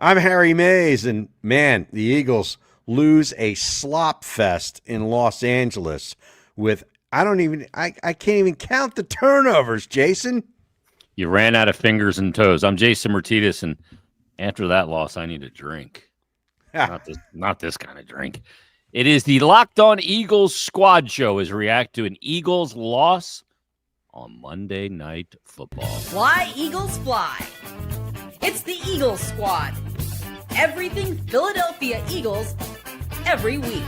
I'm Harry Mays, and man, the Eagles lose a slop fest in Los Angeles with I can't even count the turnovers, Jason. You ran out of fingers and toes. I'm Jason Martinez, and after that loss, I need a drink. Not this kind of drink. It is the Locked On Eagles Squad Show as we react to an Eagles loss on Monday Night Football. Fly, Eagles, fly. It's the Eagles Squad. Everything Philadelphia Eagles every week.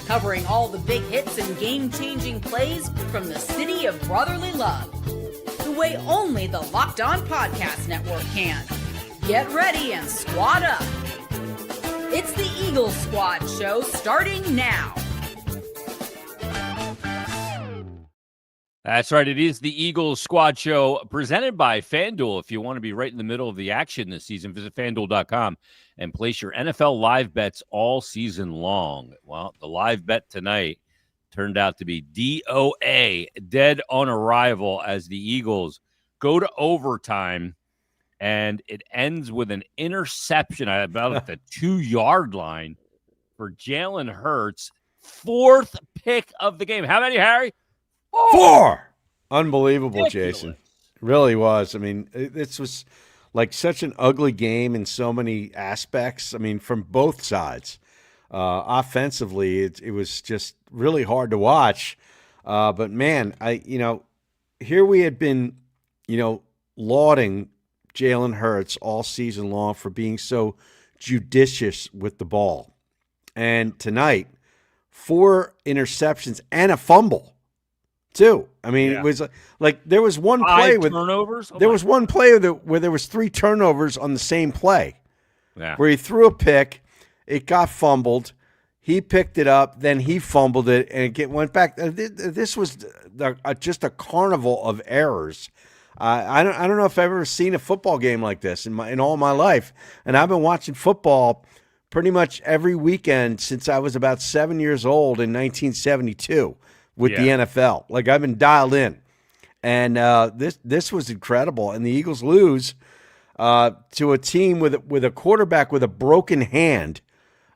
Covering all the big hits and game-changing plays from the city of brotherly love. The way only the Locked On Podcast Network can. Get ready and squad up. It's the Eagles Squad Show starting now. That's right. It is the Eagles Squad Show presented by FanDuel. If you want to be right in the middle of the action this season, visit FanDuel.com and place your NFL live bets all season long. Well, the live bet tonight turned out to be DOA, dead on arrival, as the Eagles go to overtime, and it ends with an interception about at the 2-yard line for Jalen Hurts. Fourth pick of the game. How many, Harry? Four! Unbelievable, Ridiculous. Jason. It really was. I mean, this was like such an ugly game in so many aspects. I mean, from both sides. Offensively, it was just really hard to watch. But, man, here we had been, lauding Jalen Hurts all season long for being so judicious with the ball. And tonight, 4 interceptions and a fumble. Too. I mean, It was like there was one play with turnovers. There was one play where there was 3 turnovers on the same play. Yeah. Where he threw a pick, it got fumbled, he picked it up, then he fumbled it, and it went back. This was just a carnival of errors. I don't know if I've ever seen a football game like this in all my life, and I've been watching football pretty much every weekend since I was about 7 years old in 1972. With the NFL. Like, I've been dialed in. And this was incredible. And the Eagles lose to a team with a quarterback with a broken hand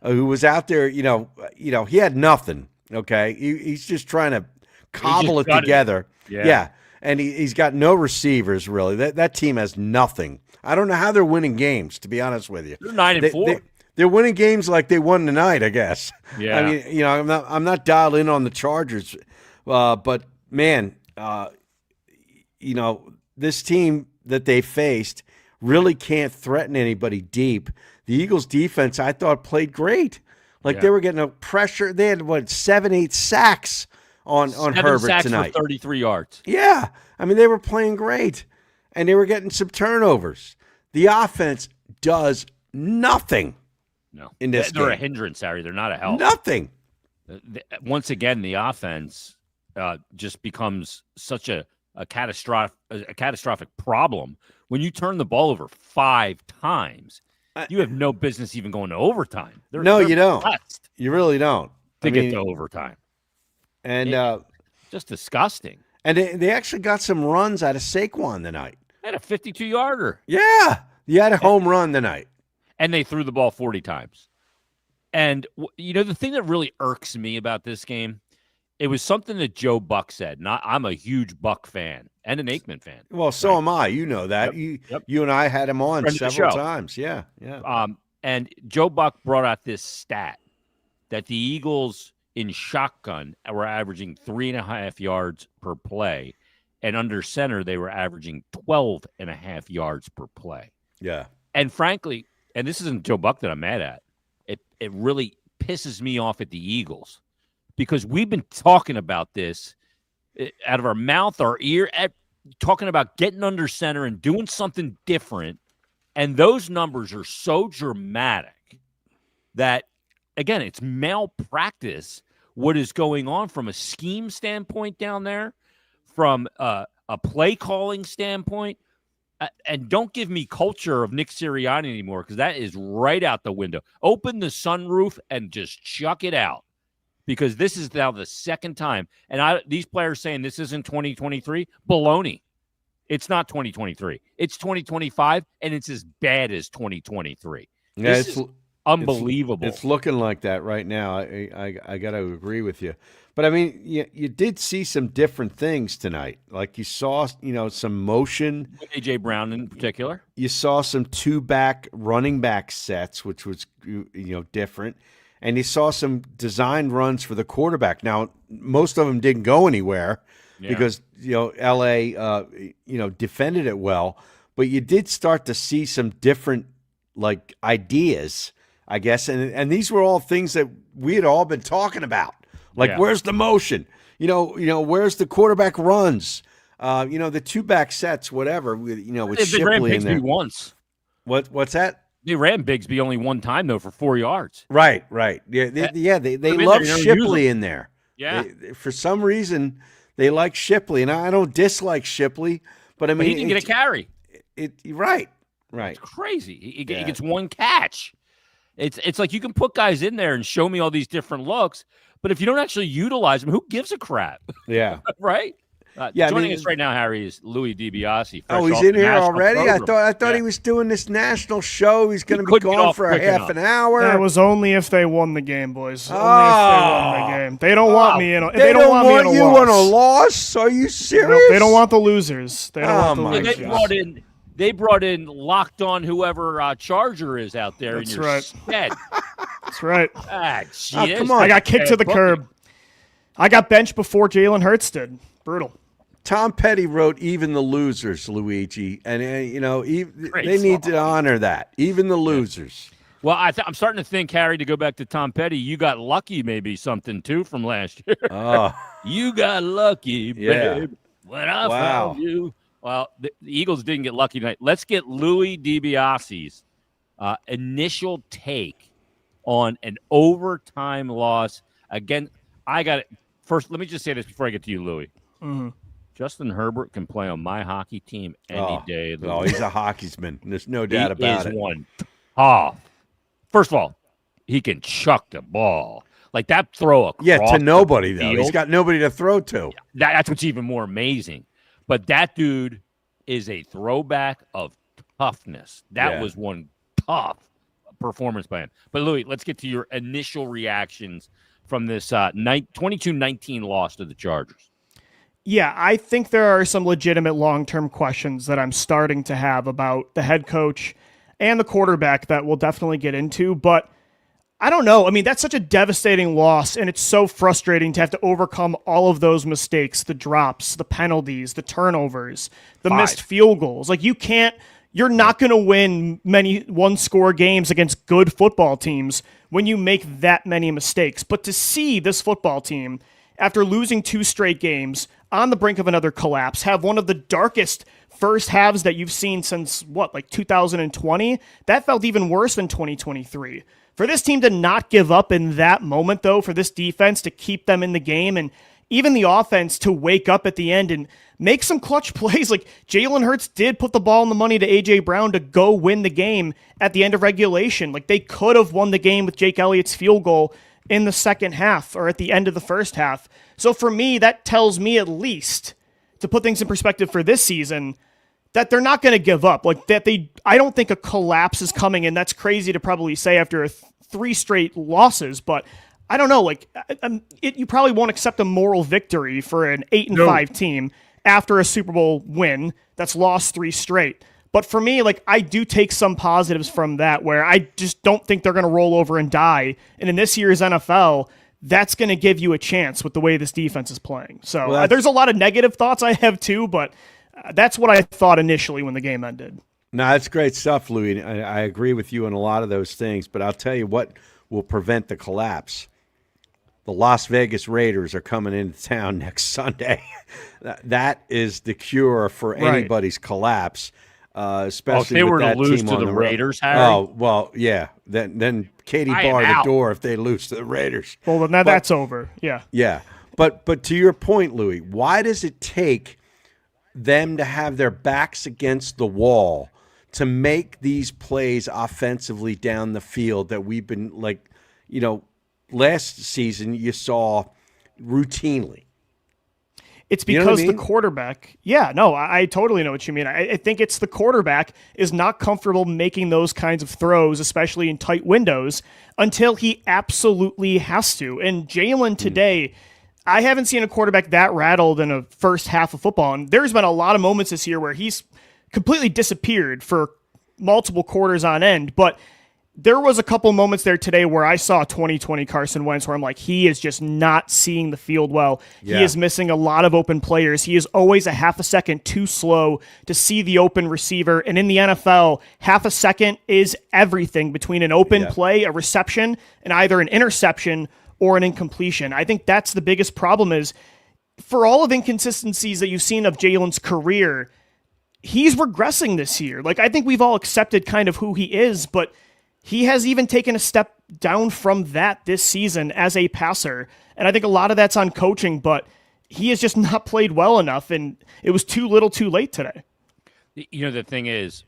who was out there, he had nothing, okay? He's just trying to cobble it together. Yeah. And he's got no receivers, really. That team has nothing. I don't know how they're winning games, to be honest with you. They're 9-4. They're winning games like they won tonight, I guess. Yeah. I mean, I'm not dialed in on the Chargers, but man, this team that they faced really can't threaten anybody deep. The Eagles' defense, I thought, played great. They were getting a pressure. They had 7-8 sacks on Herbert sacks tonight. For 33 yards. Yeah, I mean, they were playing great, and they were getting some turnovers. The offense does nothing. No, in this they're game. a hindrance, Harry. They're not a help. Nothing. Once again, the offense just becomes such a catastrophic problem. When you turn the ball over 5 times, you have no business even going to overtime. You don't. Blessed You really don't. to get to overtime. And just disgusting. And they actually got some runs out of Saquon tonight. They had a 52-yarder. Yeah, you had a home run tonight. And they threw the ball 40 times. And, the thing that really irks me about this game, it was something that Joe Buck said. I'm a huge Buck fan and an Aikman fan. Well, so am I. You know that. Yep. You and I had him on Friend of the several show. times. Yeah. And Joe Buck brought out this stat that the Eagles in shotgun were averaging 3.5 yards per play. And under center, they were averaging 12.5 yards per play. Yeah. And frankly, and this isn't Joe Buck that I'm mad at, it really pisses me off at the Eagles because we've been talking about this out of our mouth, our ear, talking about getting under center and doing something different. And those numbers are so dramatic that, again, it's malpractice what is going on from a scheme standpoint down there, from a play calling standpoint. And don't give me culture of Nick Sirianni anymore because that is right out the window. Open the sunroof and just chuck it out because this is now the second time. And these players saying this isn't 2023, baloney. It's not 2023. It's 2025, and it's as bad as 2023. Yeah, This is unbelievable. It's looking like that right now. I got to agree with you. But I mean, you did see some different things tonight. Like you saw, some motion. With A.J. Brown in particular. You saw some two-back running back sets, which was different. And you saw some designed runs for the quarterback. Now, most of them didn't go anywhere because L.A. defended it well. But you did start to see some different ideas, I guess. And these were all things that we had all been talking about. Where's the motion? Where's the quarterback runs? The two-back sets, whatever. With Shipley in there. Once. What's that? They ran Bigsby only one time though for 4 yards. Right. Yeah, they love Shipley in there. Yeah. For some reason, they like Shipley, and I don't dislike Shipley, but I mean, he didn't get a carry. Right. It's crazy. He gets one catch. It's like you can put guys in there and show me all these different looks, but if you don't actually utilize them, who gives a crap? Yeah. Right? Joining us right now, Harry, is Louis DiBiase. Oh, he's in here already? I thought he was doing this national show. He's going to be gone for a half an hour. That was only if they won the game, boys. Only if they won the game. They don't want me in a They don't want me in a you loss. on a loss? Are you serious? Nope, they don't want the losers. They don't want the losers. They brought in locked on whoever Charger is out there in your stead. That's right. Come on. I got kicked to the curb. I got benched before Jalen Hurts did. Brutal. Tom Petty wrote "Even the Losers," Luigi, and they need to honor that. Even the losers. Well, I'm starting to think, Harry, to go back to Tom Petty, you got lucky, maybe something too from last year. Oh, you got lucky, babe. When I found you. Well, the Eagles didn't get lucky tonight. Let's get Louis DiBiase's initial take on an overtime loss. Again, I got it. First, let me just say this before I get to you, Louis. Mm-hmm. Justin Herbert can play on my hockey team any day. Oh, he's a hockeyman. There's no doubt about it. He is one tough. First of all, he can chuck the ball. Like that throw across to nobody, though. Field. He's got nobody to throw to. That's what's even more amazing. But that dude is a throwback of toughness. That was one tough performance by him. But, Louis, let's get to your initial reactions from this 22-19 loss to the Chargers. Yeah, I think there are some legitimate long-term questions that I'm starting to have about the head coach and the quarterback that we'll definitely get into. But I don't know. I mean, that's such a devastating loss, and it's so frustrating to have to overcome all of those mistakes, the drops, the penalties, the turnovers, the missed field goals. Like, you're not going to win many one-score games against good football teams when you make that many mistakes. But to see this football team, after losing 2 straight games, on the brink of another collapse, have one of the darkest first halves that you've seen since, 2020? That felt even worse than 2023. For this team to not give up in that moment, though, for this defense to keep them in the game, and even the offense to wake up at the end and make some clutch plays. Like, Jalen Hurts did put the ball in the money to A.J. Brown to go win the game at the end of regulation. Like, they could have won the game with Jake Elliott's field goal in the second half or at the end of the first half. So for me, that tells me at least, to put things in perspective for this season, that they're not going to give up. Like, I don't think a collapse is coming, and that's crazy to probably say after 3 straight losses, but I don't know. Like, you probably won't accept a moral victory for an 8-5 team after a Super Bowl win that's lost 3 straight. But for me, like, I do take some positives from that, where I just don't think they're going to roll over and die. And in this year's NFL, that's going to give you a chance with the way this defense is playing. So there's a lot of negative thoughts I have too, but that's what I thought initially when the game ended. No, that's great stuff, Louis. I agree with you on a lot of those things, but I'll tell you what will prevent the collapse. The Las Vegas Raiders are coming into town next Sunday. That is the cure for anybody's collapse, especially if they with were that to lose team to on the road. Raiders, Harry? Oh, well, yeah. Then Katie barred the door if they lose to the Raiders. Well, then that's over. Yeah. Yeah. But to your point, Louis, why does it take them to have their backs against the wall to make these plays offensively down the field that we've been last season you saw routinely? It's You know what I because mean? the quarterback. Yeah, no, I totally know what you mean. I think it's the quarterback is not comfortable making those kinds of throws, especially in tight windows, until he absolutely has to. And Jalen today, I haven't seen a quarterback that rattled in a first half of football. And there's been a lot of moments this year where he's completely disappeared for multiple quarters on end. But there was a couple moments there today where I saw 2020 Carson Wentz where I'm like, he is just not seeing the field well. Yeah. He is missing a lot of open players. He is always a half a second too slow to see the open receiver. And in the NFL, half a second is everything between an open play, a reception, and either an interception or an incompletion. I think that's the biggest problem is for all of inconsistencies that you've seen of Jalen's career, he's regressing this year. Like, I think we've all accepted kind of who he is, but he has even taken a step down from that this season as a passer. And I think a lot of that's on coaching, but he has just not played well enough, and it was too little too late today. You know, the thing is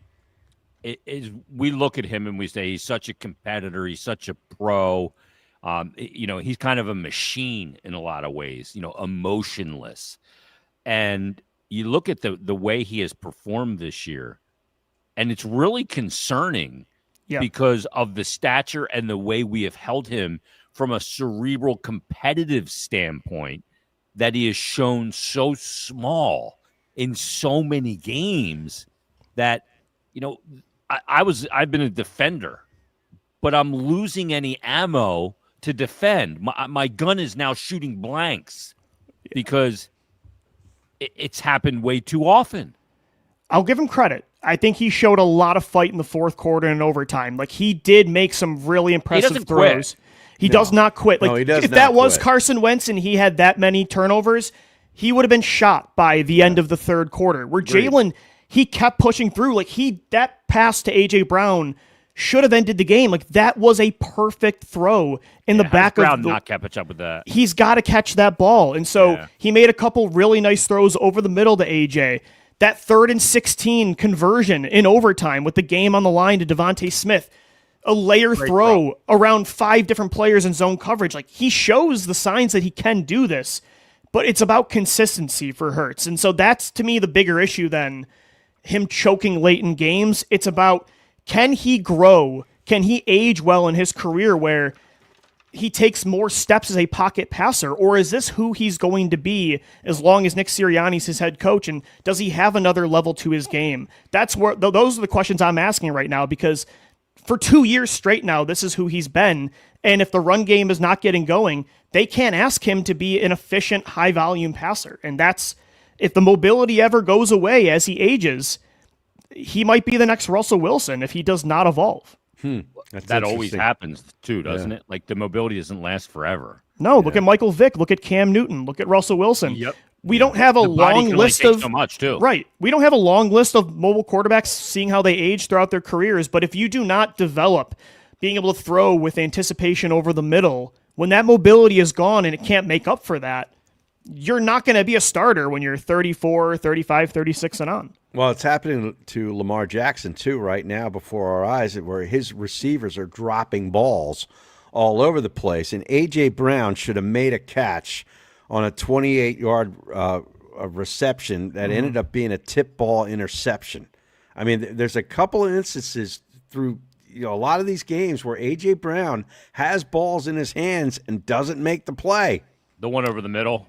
we look at him and we say he's such a competitor, he's such a pro. You know, he's kind of a machine in a lot of ways, you know, emotionless. And you look at the way he has performed this year, and it's really concerning because of the stature and the way we have held him from a cerebral competitive standpoint, that he has shown so small in so many games that, you know, I've been a defender, but I'm losing any ammo to defend. My gun is now shooting blanks because it's happened way too often. I'll give him credit. I think he showed a lot of fight in the fourth quarter and overtime. Like, he did make some really impressive throws. Quit. He does not quit. Like, No, he does if not that was quit. Carson Wentz and he had that many turnovers, he would have been shot by the end of the third quarter. Where Jalen, he kept pushing through. Like, that pass to A.J. Brown should have ended the game. Like, that was a perfect throw in the back Brown of the... not catch up with that. He's got to catch that ball. And so he made a couple really nice throws over the middle to A.J. That 3rd and 16 conversion in overtime with the game on the line to Devontae Smith, a layer throw around 5 different players in zone coverage. Like, he shows the signs that he can do this, but it's about consistency for Hurts. And so that's, to me, the bigger issue than him choking late in games. It's about, can he grow? Can he age well in his career where he takes more steps as a pocket passer, or is this who he's going to be as long as Nick Sirianni's his head coach, and does he have another level to his game? That's where those are the questions I'm asking right now, because for 2 years straight now, this is who he's been, and if the run game is not getting going, they can't ask him to be an efficient, high-volume passer, and that's, if the mobility ever goes away as he ages, he might be the next Russell Wilson if he does not evolve. That always happens too, doesn't it? Like, the mobility doesn't last forever. No, look at Michael Vick, look at Cam Newton, look at Russell Wilson. Yep. We don't have a The body long can only list take of so much too. Right. We don't have a long list of mobile quarterbacks seeing how they age throughout their careers, but if you do not develop being able to throw with anticipation over the middle, when that mobility is gone and it can't make up for that, you're not going to be a starter when you're 34, 35, 36 and on. Well, it's happening to Lamar Jackson, too, right now before our eyes, where his receivers are dropping balls all over the place. And A.J. Brown should have made a catch on a 28-yard reception that ended up being a tip ball interception. I mean, there's a couple of instances through a lot of these games where A.J. Brown has balls in his hands and doesn't make the play. The one over the middle.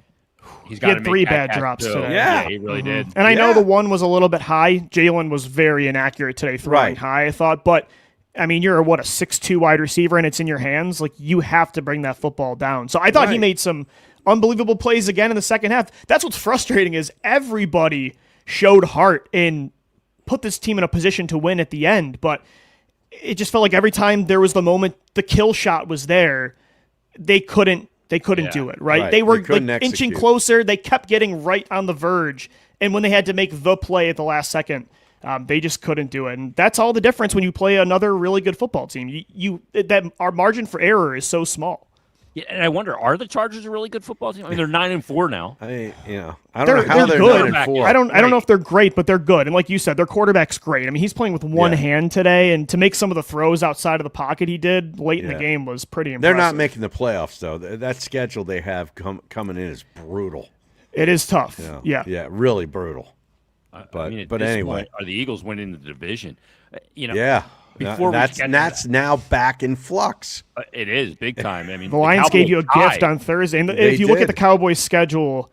He had 3 bad drops today. Yeah. He really did. And I know the one was a little bit high. Jalen was very inaccurate today throwing high, I thought. But, I mean, you're a 6'2" wide receiver and it's in your hands. Like, you have to bring that football down. So I thought he made some unbelievable plays again in the second half. That's what's frustrating is everybody showed heart and put this team in a position to win at the end. But it just felt like every time there was the moment the kill shot was there, they couldn't do it, right? They were like inching closer. They kept getting right on the verge. And when they had to make the play at the last second, they just couldn't do it. And that's all the difference when you play another really good football team. Our margin for error is so small. Yeah, and I wonder, are the Chargers a really good football team? I mean, they're 9-4 now. I mean, I don't know how they're good. 9-4. I don't know if they're great, but they're good. And like you said, their quarterback's great. I mean, he's playing with one hand today, and to make some of the throws outside of the pocket he did late in the game was pretty impressive. They're not making the playoffs, though. That schedule they have coming in is brutal. It is tough. Yeah. Yeah, really brutal. I mean, at but this anyway. point, are the Eagles winning the division? Yeah. Before that's now back in flux. It is big time. I mean, The Lions gave you a gift on Thursday. And if you look at the Cowboys' schedule,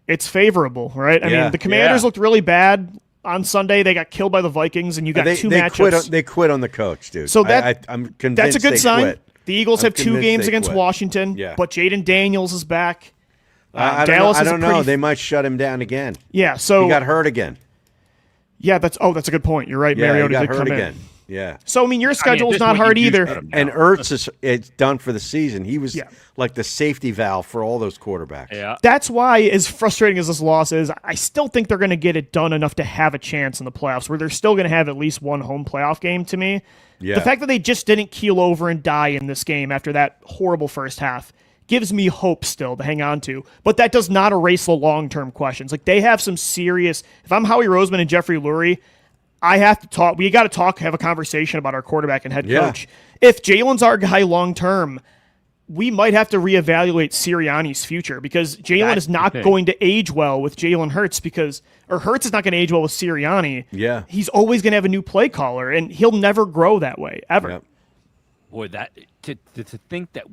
it's favorable, right? I mean, the Commanders looked really bad on Sunday. They got killed by the Vikings, and you got two matchups. They quit on the coach, dude. So I'm convinced that's a good sign. Quit. The Eagles have 2 games against quit. Washington, but Jaden Daniels is back. I don't know. They might shut him down again. Yeah, so he got hurt again. Yeah, that's a good point. You're right. Yeah, Mariota he got did hurt come again. in. Yeah. So, I mean, your schedule's not hard either. And Ertz it's done for the season. He was like the safety valve for all those quarterbacks. Yeah. That's why, as frustrating as this loss is, I still think they're going to get it done enough to have a chance in the playoffs, where they're still going to have at least one home playoff game to me. Yeah. The fact that they just didn't keel over and die in this game after that horrible first half gives me hope still to hang on to. But that does not erase the long-term questions. Like, they have some serious... If I'm Howie Roseman and Jeffrey Lurie, I have to talk. We got to have a conversation about our quarterback and head coach. If Jalen's our guy long term, we might have to reevaluate Sirianni's future, because Jalen is not going to age well with Jalen Hurts, Hurts is not going to age well with Sirianni. Yeah. He's always going to have a new play caller, and he'll never grow that way, ever. Yep. Boy, that to think that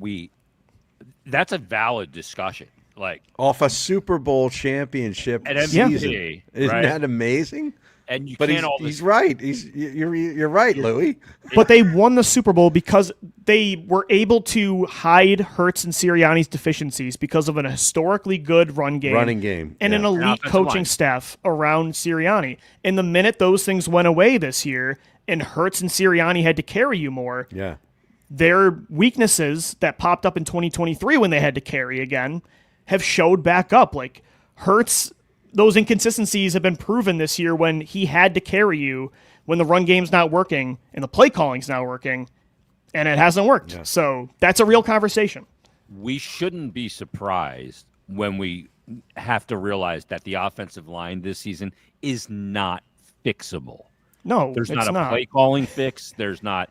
that's a valid discussion. Like, off a Super Bowl championship at season. MVP, Isn't that amazing? And you but can't he's right. You're right, Louis. But they won the Super Bowl because they were able to hide Hurts and Sirianni's deficiencies because of an historically good running game, and an elite coaching staff around Sirianni. And the minute those things went away this year, and Hurts and Sirianni had to carry you more, their weaknesses that popped up in 2023 when they had to carry again have showed back up. Like, Hurts, those inconsistencies have been proven this year when he had to carry you when the run game's not working and the play calling's not working, and it hasn't worked. Yeah. So that's a real conversation. We shouldn't be surprised when we have to realize that the offensive line this season is not fixable. No, there's not a play calling fix. There's not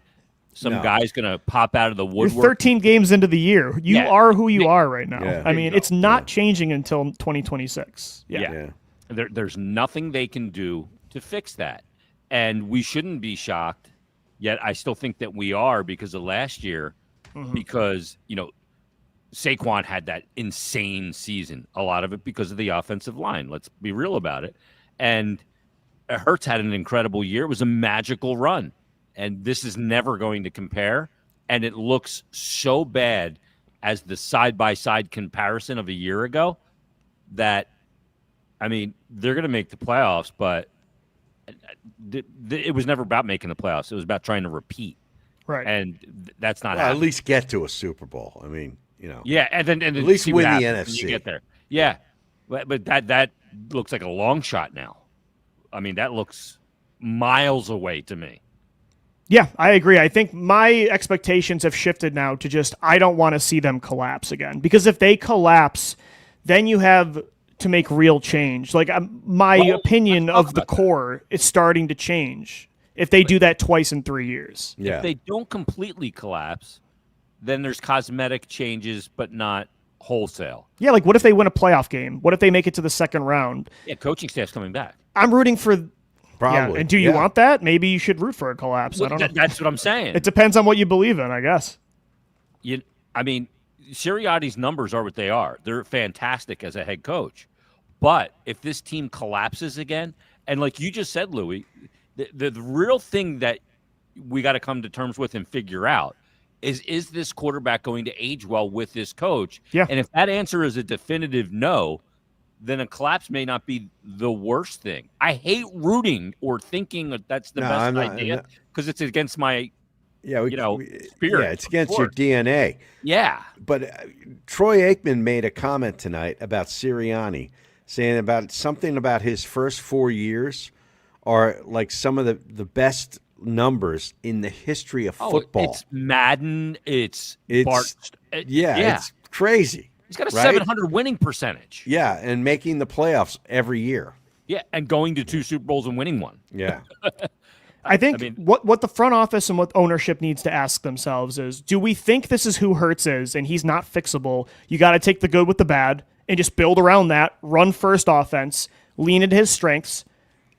some guy's going to pop out of the woodwork. You're 13 games into the year. You are who you are right now. Yeah. I mean, it's not changing until 2026. Yeah. There's nothing they can do to fix that. And we shouldn't be shocked, yet I still think that we are because of last year, because, Saquon had that insane season, a lot of it because of the offensive line. Let's be real about it. And Hurts had an incredible year. It was a magical run. And this is never going to compare. And it looks so bad as the side-by-side comparison of a year ago that, I mean, they're going to make the playoffs, but it was never about making the playoffs. It was about trying to repeat. Right. And that's not happening. At least get to a Super Bowl. I mean, Yeah, and then at least win the NFC. You get there. Yeah. But that looks like a long shot now. I mean, that looks miles away to me. Yeah, I agree. I think my expectations have shifted now to just I don't want to see them collapse again. Because if they collapse, then you have to make real change. Like, my opinion of the core is starting to change if they do that twice in 3 years. Yeah. If they don't completely collapse, then there's cosmetic changes, but not wholesale. Yeah, like what if they win a playoff game? What if they make it to the second round? Yeah, coaching staff's coming back. I'm rooting for... Probably. Yeah, and do you want that? Maybe you should root for a collapse. I don't know. That's what I'm saying. It depends on what you believe in, I guess. I mean, Sirianni's numbers are what they are. They're fantastic as a head coach. But if this team collapses again, and like you just said, Louis, the real thing that we got to come to terms with and figure out is this quarterback going to age well with this coach? Yeah. And if that answer is a definitive no, then a collapse may not be the worst thing. I hate rooting or thinking that that's the best idea because it's against my spirit. Yeah, it's against your DNA. Yeah. But Troy Aikman made a comment tonight about Sirianni, saying about something about his first 4 years are like some of the best numbers in the history of football. It's Madden. It's crazy. He's got a 700 winning percentage. Yeah, and making the playoffs every year. Yeah, and going to 2 Super Bowls and winning one. Yeah. I think what the front office and what ownership needs to ask themselves is, do we think this is who Hurts is and he's not fixable? You got to take the good with the bad and just build around that, run first offense, lean into his strengths?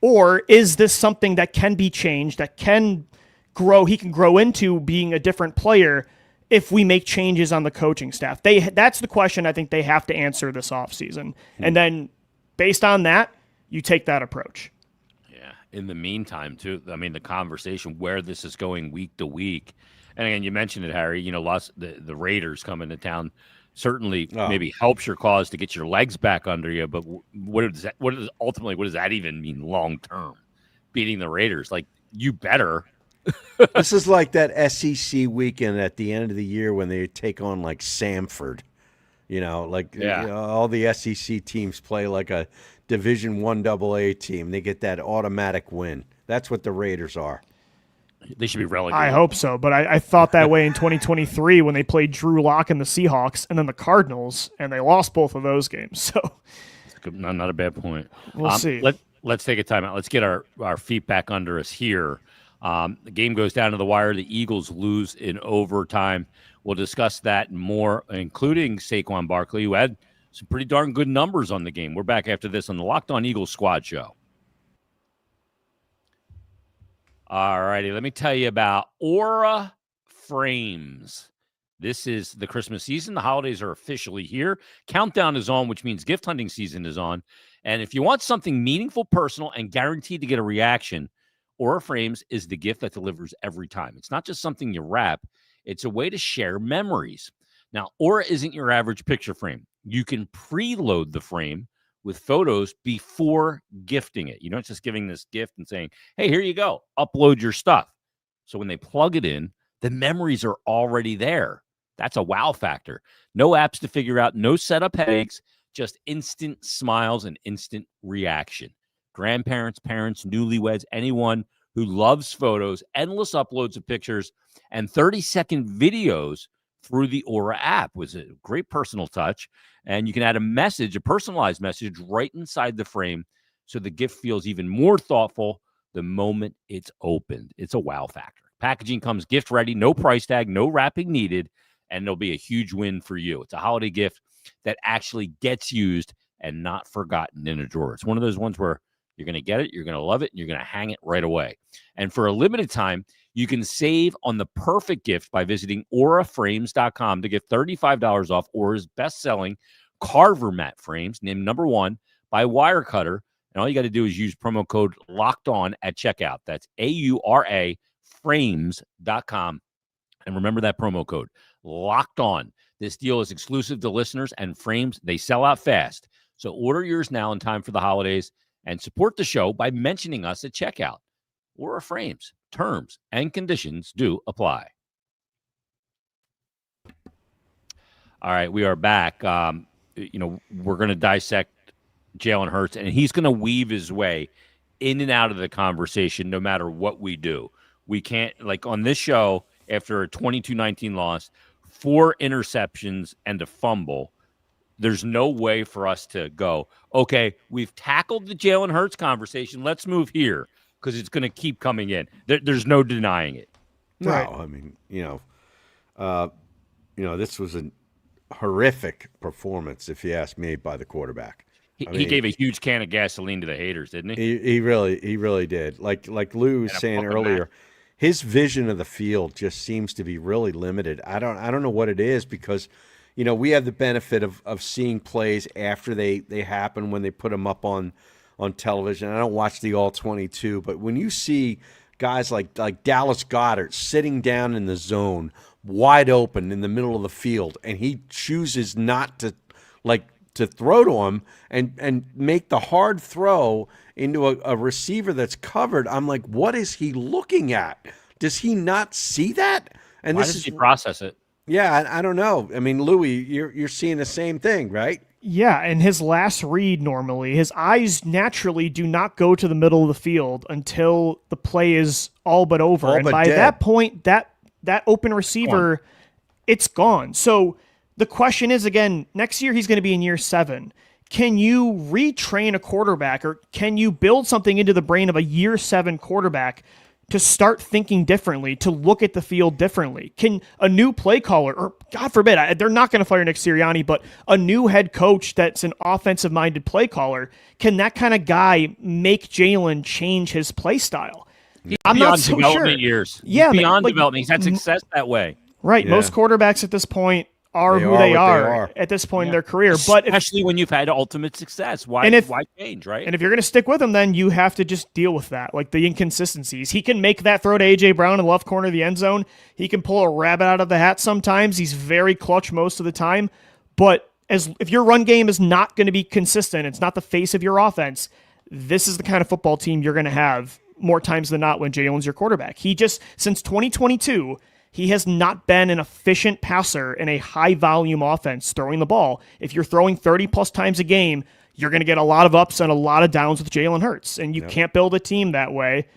Or is this something that can be changed, that can grow, he can grow into being a different player if we make changes on the coaching staff? That's the question I think they have to answer this offseason. And then based on that, you take that approach. Yeah. In the meantime, too, I mean, the conversation where this is going week to week. And again, you mentioned it, Harry, the Raiders coming to town certainly maybe helps your cause to get your legs back under you. But what does that even mean long term? Beating the Raiders, like, you better. This is like that SEC weekend at the end of the year when they take on like Samford. All the SEC teams play like a Division I AA team. They get that automatic win. That's what the Raiders are. They should be relegated. I hope so, but I thought that way in 2023 when they played Drew Lock and the Seahawks and then the Cardinals, and they lost both of those games. So not a bad point. We'll see. Let's take a timeout. Let's get our feet back under us here. The game goes down to the wire. The Eagles lose in overtime. We'll discuss that and more, including Saquon Barkley, who had some pretty darn good numbers on the game. We're back after this on the Locked On Eagles Squad Show. All righty, let me tell you about Aura Frames. This is the Christmas season. The holidays are officially here. Countdown is on, which means gift hunting season is on. And if you want something meaningful, personal, and guaranteed to get a reaction, Aura Frames is the gift that delivers every time. It's not just something you wrap. It's a way to share memories. Now, Aura isn't your average picture frame. You can preload the frame with photos before gifting it. You're not just giving this gift and saying, hey, here you go, upload your stuff. So when they plug it in, the memories are already there. That's a wow factor. No apps to figure out, no setup headaches, just instant smiles and instant reaction. Grandparents, parents, newlyweds, anyone who loves photos, endless uploads of pictures, and 30-second videos through the Aura app was a great personal touch. And you can add a personalized message right inside the frame so the gift feels even more thoughtful the moment it's opened. It's a wow factor. Packaging comes gift ready, no price tag, no wrapping needed, and it'll be a huge win for you. It's a holiday gift that actually gets used and not forgotten in a drawer. It's one of those ones where you're going to get it, you're going to love it, and you're going to hang it right away. And for a limited time, you can save on the perfect gift by visiting auraframes.com to get $35 off Aura's best-selling Carver mat frames, named #1 by Wirecutter. And all you got to do is use promo code LOCKEDON at checkout. That's AURA frames.com. And remember that promo code, Locked On. This deal is exclusive to listeners, and frames, they sell out fast. So order yours now in time for the holidays and support the show by mentioning us at checkout. Aura Frames. Terms and conditions do apply. All right, we are back. We're going to dissect Jalen Hurts, and he's going to weave his way in and out of the conversation no matter what we do. We can't, like on this show, after a 22-19 loss, 4 interceptions and a fumble, there's no way for us to go, okay, we've tackled the Jalen Hurts conversation. Let's move here because it's going to keep coming in. There's no denying it. No, Right. I mean, this was a horrific performance, if you ask me, by the quarterback. He gave a huge can of gasoline to the haters, didn't he? He really did. Like Lou was saying earlier, his vision of the field just seems to be really limited. I don't know what it is because, we have the benefit of seeing plays after they happen when they put them up on television. I don't watch the all 22, but when you see guys like Dallas Goedert sitting down in the zone, wide open in the middle of the field, and he chooses not to throw to him and make the hard throw into a receiver that's covered, I'm like, what is he looking at? Does he not see that? And Why this does is he process it? Yeah, I don't know. I mean, Louis, you're seeing the same thing, right? Yeah, and his last read normally, his eyes naturally do not go to the middle of the field until the play is all but over. And by that point, that open receiver, it's gone. So the question is, again, next year he's going to be in year 7. Can you retrain a quarterback, or can you build something into the brain of a year 7 quarterback to start thinking differently, to look at the field differently? Can a new play caller, or God forbid, they're not going to fire Nick Sirianni, but a new head coach that's an offensive-minded play caller, can that kind of guy make Jalen change his play style? I'm not so development sure. years. Yeah, He's beyond like, development. He's had success that way. Right. Yeah. Most quarterbacks at this point are who they are at this point in their career. But especially when you've had ultimate success. Why change, right? And if you're going to stick with him, then you have to just deal with that, like the inconsistencies. He can make that throw to A.J. Brown in the left corner of the end zone. He can pull a rabbit out of the hat sometimes. He's very clutch most of the time. But if your run game is not going to be consistent, it's not the face of your offense, this is the kind of football team you're going to have more times than not when Jalen's your quarterback. He just, since 2022, he has not been an efficient passer in a high-volume offense throwing the ball. If you're throwing 30-plus times a game, you're going to get a lot of ups and a lot of downs with Jalen Hurts, and you can't build a team that way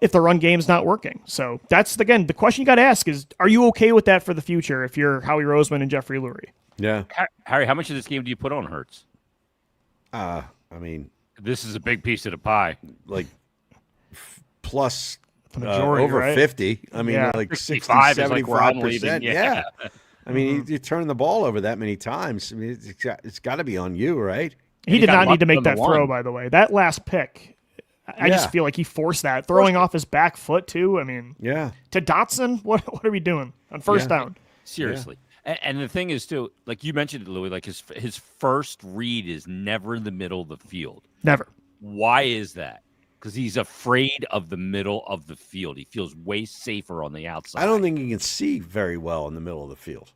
if the run game's not working. So that's, again, the question you got to ask is, are you okay with that for the future if you're Howie Roseman and Jeffrey Lurie? Yeah. Harry, how much of this game do you put on Hurts? I mean, this is a big piece of the pie. like plus The majority, over right? 50. I mean, Yeah. like 60, 65 is like where I'm 75%. leaving. Yeah. I mean, you turn the ball over that many times. I mean, it's got to be on you, right? He did got not need to lucky make on the that throw, one. by the way. That last pick, I just feel like he forced that. Throwing off his back foot, too. I mean, Yeah. to Dotson, what are we doing on first down? Seriously. And the thing is, too, like you mentioned it, Louis, like his first read is never in the middle of the field. Never. Why is that? Because he's afraid of the middle of the field. He feels way safer on the outside. I don't think he can see very well in the middle of the field.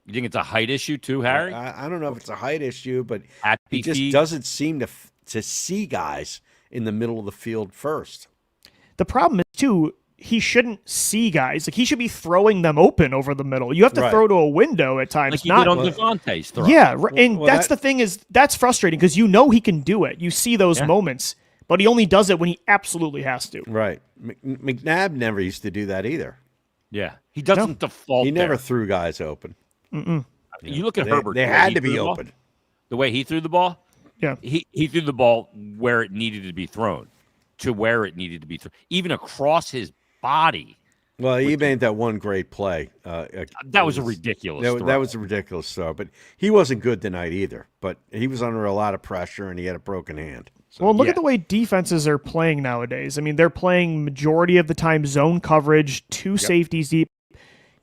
You think it's a height issue, too, Harry? I don't know if it's a height issue, but Happy he just feet? doesn't seem to see guys in the middle of the field first. The problem is, too, he shouldn't see guys. Like, he should be throwing them open over the middle. You have to Right. throw to a window at times. Like he not did on Devontae's throw. Yeah, and Well, that's the thing is, that's frustrating because you know he can do it. You see those moments, but he only does it when he absolutely has to. Right. McNabb never used to do that either. Yeah. He doesn't default He never there. threw guys open. You look at They, Herbert. they the way had he to threw be the ball, open. The way he threw the ball, Yeah. he threw the ball where it needed to be thrown, to where it needed to be thrown, even across his body. Well, he made that one great play. That was a ridiculous throw. That was a ridiculous throw, but he wasn't good tonight either. But he was under a lot of pressure, and he had a broken hand. So, Well, look at the way defenses are playing nowadays. I mean, they're playing majority of the time zone coverage, two safeties deep.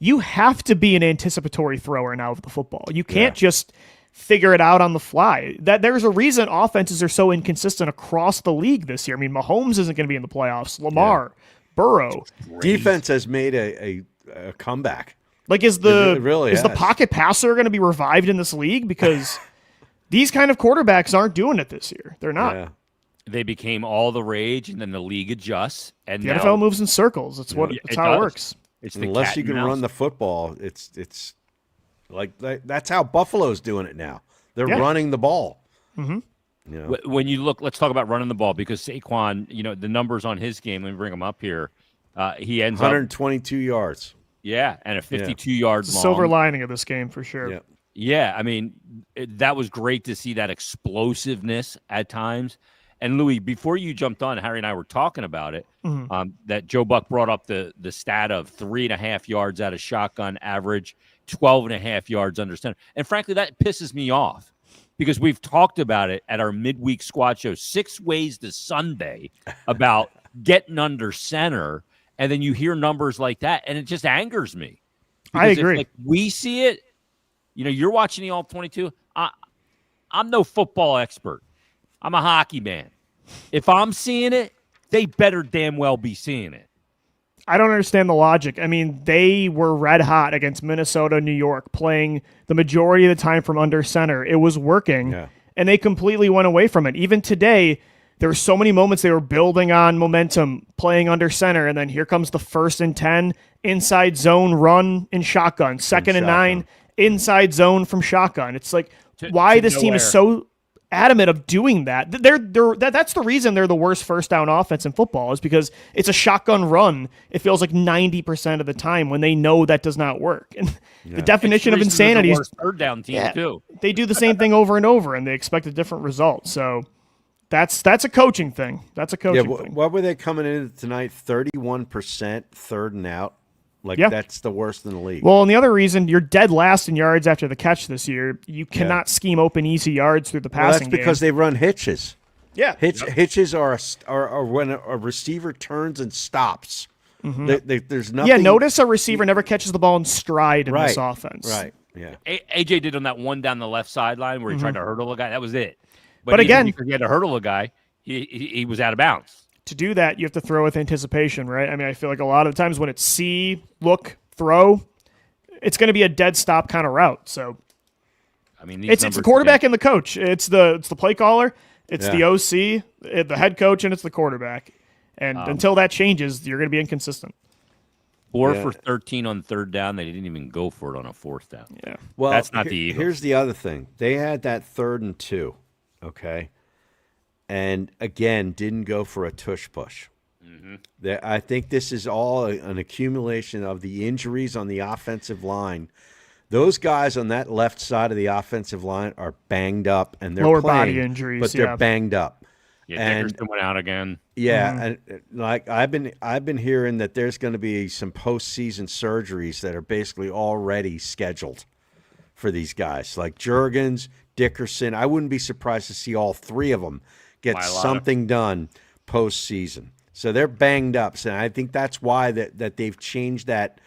You have to be an anticipatory thrower now of the football. You can't just figure it out on the fly. There's a reason offenses are so inconsistent across the league this year. I mean, Mahomes isn't going to be in the playoffs. Lamar, Burrow. defense has made a comeback. Like, is It the really is the has. pocket passer going to be revived in this league? Because these kind of quarterbacks aren't doing it this year. They're not. Yeah. They became all the rage, and then the league adjusts. And The now NFL moves in circles. That's how it does. works. It's the Unless cat you and can mouse. run the football, it's like that's how Buffalo's doing it now. They're Yeah. running the ball. Mm-hmm. You know? When you look, let's talk about running the ball because Saquon, the numbers on his game. Let me bring them up here. He ends up, 122 yards. and a 52-yard long. Silver lining of this game for sure. Yeah. Yeah, I mean, that was great to see that explosiveness at times. And Louis, before you jumped on, Harry and I were talking about it. That Joe Buck brought up the stat of 3.5 yards out of shotgun average, 12.5 yards under center. And frankly, that pisses me off because we've talked about it at our midweek squad show, 6 Ways to Sunday, about getting under center. And then you hear numbers like that, and it just angers me. I Because agree. If we see it, you're watching the All-22. I'm no football expert. I'm a hockey man. If I'm seeing it, they better damn well be seeing it. I don't understand the logic. I mean, they were red hot against Minnesota, New York, playing the majority of the time from under center. It was working, and they completely went away from it. Even today, there were so many moments they were building on momentum, playing under center, and then here comes the 1st and 10, inside zone run in shotgun, 2nd and 9, inside zone from shotgun. It's like, why this team is so adamant of doing that. That's the reason they're the worst first down offense in football is because it's a shotgun run. It feels like 90% of the time when they know that does not work. And the definition of insanity is third down team too. they do the same thing over and over and they expect a different result. So That's a coaching thing. That's a coaching thing. What were they coming in tonight? 31% third and out. Like, that's the worst in the league. Well, and the other reason you're dead last in yards after the catch this year, you cannot scheme open easy yards through the passing game. That's because they run hitches. Yeah. Hitches are when a receiver turns and stops. There's nothing. Yeah, notice a receiver never catches the ball in stride in this offense. Right, yeah. AJ did on that one down the left sideline where he tried to hurdle a guy. That was it. But again, because he had to hurdle a guy, he was out of bounds. To do that, you have to throw with anticipation, right? I mean, I feel like a lot of times when it's see, look, throw, it's going to be a dead stop kind of route. So, I mean, it's the quarterback and the coach. It's the play caller, it's the OC, the head coach, and it's the quarterback. And until that changes, you're going to be inconsistent. 4 for 13 on third down. They didn't even go for it on a fourth down. Yeah. Well, that's not the Eagles. Here's the other thing. They had that 3rd and 2, okay? And, again, didn't go for a tush push. I think this is all an accumulation of the injuries on the offensive line. Those guys on that left side of the offensive line are banged up, and they're lower playing, body injuries, but they're banged up. Yeah, Dickerson went out again. Yeah, and like I've been hearing that there's going to be some postseason surgeries that are basically already scheduled for these guys, like Juergens, Dickerson. I wouldn't be surprised to see all 3 of them get something done postseason. So they're banged up. So I think that's why that they've changed that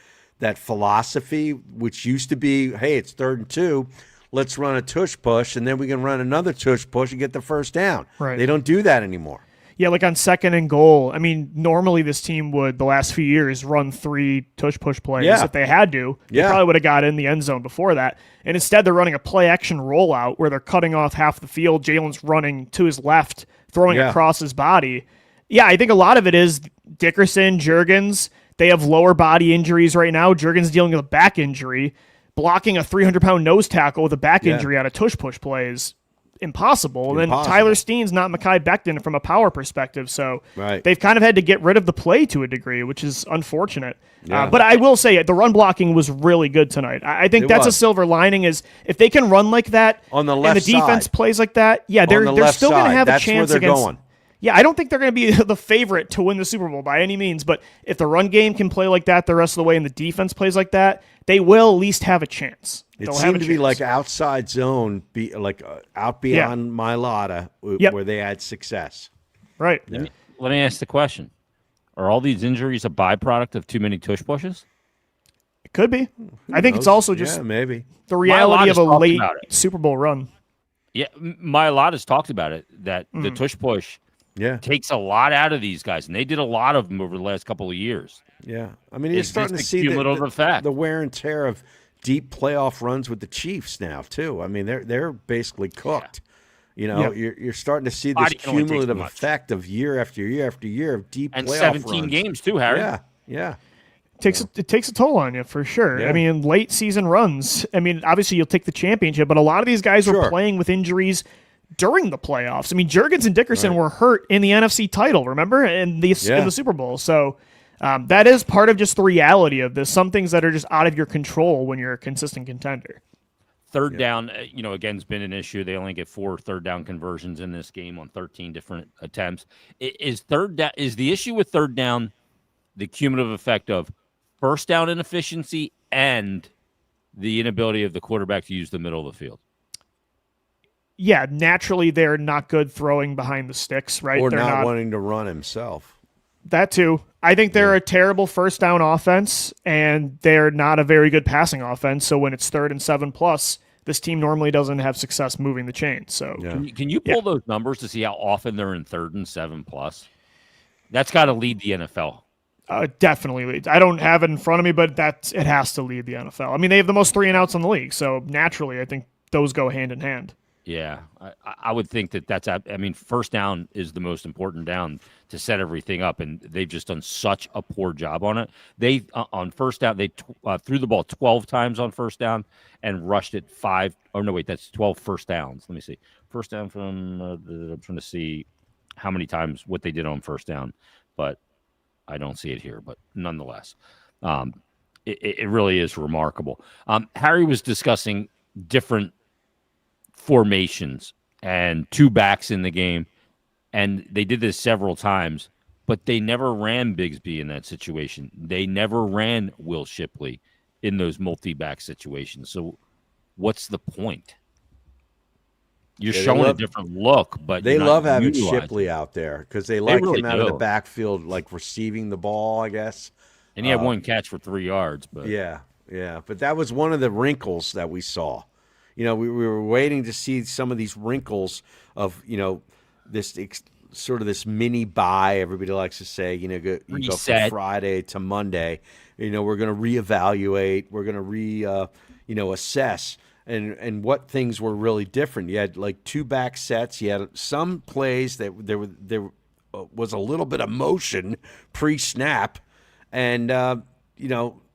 philosophy, which used to be, hey, it's 3rd and 2. Let's run a tush push, and then we can run another tush push and get the first down. Right. They don't do that anymore. Yeah, like on 2nd and goal. I mean, normally this team would, the last few years, run 3 tush push plays if they had to. They probably would have got in the end zone before that. And instead, they're running a play action rollout where they're cutting off half the field. Jalen's running to his left, throwing across his body. Yeah, I think a lot of it is Dickerson, Juergens. They have lower body injuries right now. Juergens dealing with a back injury. Blocking a 300-pound nose tackle with a back injury on a tush push play is impossible. And then Tyler Steen's not Mekhi Becton from a power perspective, so they've kind of had to get rid of the play to a degree, which is unfortunate. But I will say the run blocking was really good tonight. I think that's a silver lining is if they can run like that on the left and the defense side. Plays like that, they're still going to have a chance where they're against. Going. Yeah, I don't think they're going to be the favorite to win the Super Bowl by any means, but if the run game can play like that the rest of the way and the defense plays like that, they will at least have a chance. It seemed to be like outside zone, out beyond Mailata, where they had success. Right. Let me ask the question. Are all these injuries a byproduct of too many tush pushes? It could be. I think it's also just maybe the reality of a late Super Bowl run. Yeah, Mailata's talked about it, that the tush push takes a lot out of these guys, and they did a lot of them over the last couple of years. Yeah, I mean, you're starting to see the wear and tear of deep playoff runs with the Chiefs now too. I mean, they're basically cooked. You know, you're starting to see this cumulative effect of year after year after year of deep and playoff 17 runs. Games too, Harry. Yeah. It takes a toll on you for sure. Yeah. I mean, late season runs. I mean, obviously you'll take the championship, but a lot of these guys were playing with injuries during the playoffs. I mean, Juergens and Dickerson were hurt in the NFC title, remember, in the Super Bowl. So that is part of just the reality of this. Some things that are just out of your control when you're a consistent contender. Third down, again, has been an issue. They only get 4 third down conversions in this game on 13 different attempts. Is the issue with third down the cumulative effect of first down inefficiency and the inability of the quarterback to use the middle of the field? Yeah, naturally they're not good throwing behind the sticks, right? Or they're not wanting to run himself. That too. I think they're a terrible first down offense, and they're not a very good passing offense. So when it's 3rd and 7+, this team normally doesn't have success moving the chain. So can you pull those numbers to see how often they're in 3rd and 7+? That's got to lead the NFL. Definitely leads. I don't have it in front of me, but it has to lead the NFL. I mean, they have the most 3 and outs in the league, so naturally, I think those go hand in hand. Yeah, I would think that's. I mean, first down is the most important down to set everything up, and they've just done such a poor job on it. They on first down, they threw the ball 12 times on first down and rushed it 5. Oh no, wait, that's 12 first downs. Let me see. First down from. I'm trying to see how many times what they did on first down, but I don't see it here. But nonetheless, it really is remarkable. Harry was discussing different formations and 2 backs in the game. And they did this several times, but they never ran Bigsby in that situation. They never ran Will Shipley in those multi-back situations. So what's the point? You're showing a different look, but they you're not love having utilizing Shipley it. out there because they like really him out of the do. backfield, like receiving the ball, I guess. And he had one catch for 3 yards, but Yeah. But that was one of the wrinkles that we saw. We were waiting to see some of these wrinkles of, this sort of this mini bye. Everybody likes to say, you go from Reset. Friday to Monday. We're going to reevaluate. We're going to assess and what things were really different. You had like 2 back sets. You had some plays that there was a little bit of motion pre-snap, and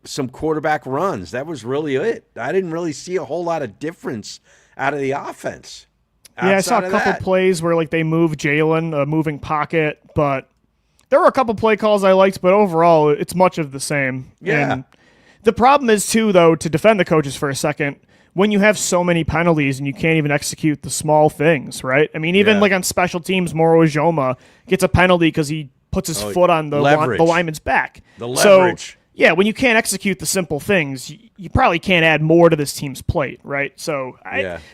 some quarterback runs. That was really it. I didn't really see a whole lot of difference out of the offense. Yeah, I saw a outside of couple that. plays where like they moved Jalen, a moving pocket, but there were a couple play calls I liked, but overall it's much of the same. Yeah. And the problem is too, though, to defend the coaches for a second, when you have so many penalties and you can't even execute the small things, right? I mean, even Yeah. like on special teams, Moro Ijoma gets a penalty because he puts his foot on the leverage. lineman's back. The leverage. So, yeah, when you can't execute the simple things, you probably can't add more to this team's plate, right? So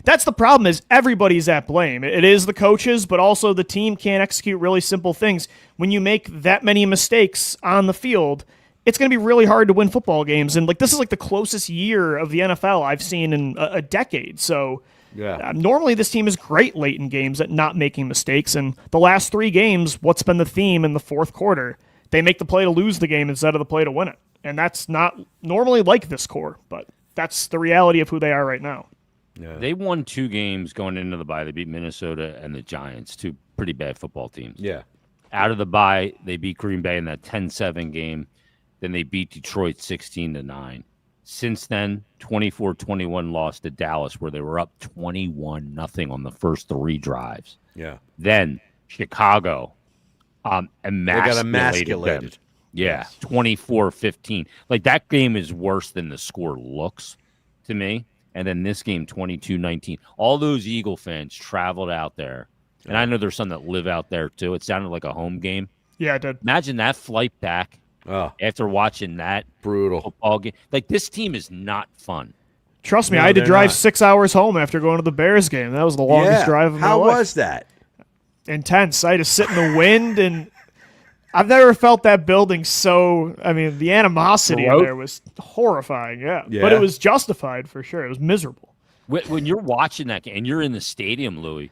that's the problem is everybody's at blame. It is the coaches, but also the team can't execute really simple things. When you make that many mistakes on the field, it's going to be really hard to win football games. And like this is like the closest year of the NFL I've seen in a decade. So normally this team is great late in games at not making mistakes. And the last 3 games, what's been the theme in the fourth quarter? They make the play to lose the game instead of the play to win it. And that's not normally like this core, but that's the reality of who they are right now. Yeah. they won 2 games going into the bye. They beat Minnesota and the Giants, 2 pretty bad football teams. Yeah. Out of the bye, they beat Green Bay in that 10-7 game. Then they beat Detroit 16-9. Since then, 24-21 loss to Dallas, where they were up 21-0 on the first 3 drives. Yeah. Then Chicago emasculated emasculated. them. Yeah, 24-15. Like, that game is worse than the score looks to me. And then this game, 22-19. All those Eagle fans traveled out there. And I know there's some that live out there, too. It sounded like a home game. Yeah, it did. Imagine that flight back after watching that Brutal. football game. Like, this team is not fun. Trust me, No, I had to they're drive not. 6 hours home after going to the Bears game. That was the longest drive of my How life. was that? Intense. I had to sit in the wind, and I've never felt that building so. I mean, the animosity in Throat? there was horrifying. Yeah, Yeah. but it was justified for sure. It was miserable. When you're watching that game and you're in the stadium, Louis,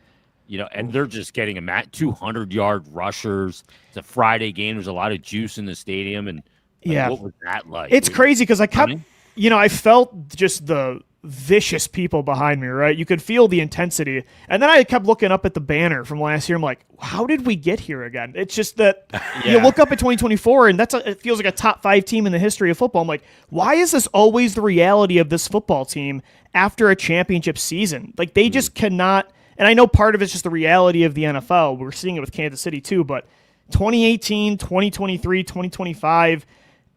and they're just getting 200-yard rushers. It's a Friday game. There's a lot of juice in the stadium, and Yeah. what was that like? It's crazy because I kept, Funny? I felt just the vicious people behind me, right? You could feel the intensity. And then I kept looking up at the banner from last year. I'm like, how did we get here again? It's just that you look up at 2024 and it feels like a top 5 team in the history of football. I'm like, why is this always the reality of this football team after a championship season? Like they just cannot, and I know part of it's just the reality of the NFL. We're seeing it with Kansas City too, but 2018, 2023, 2025,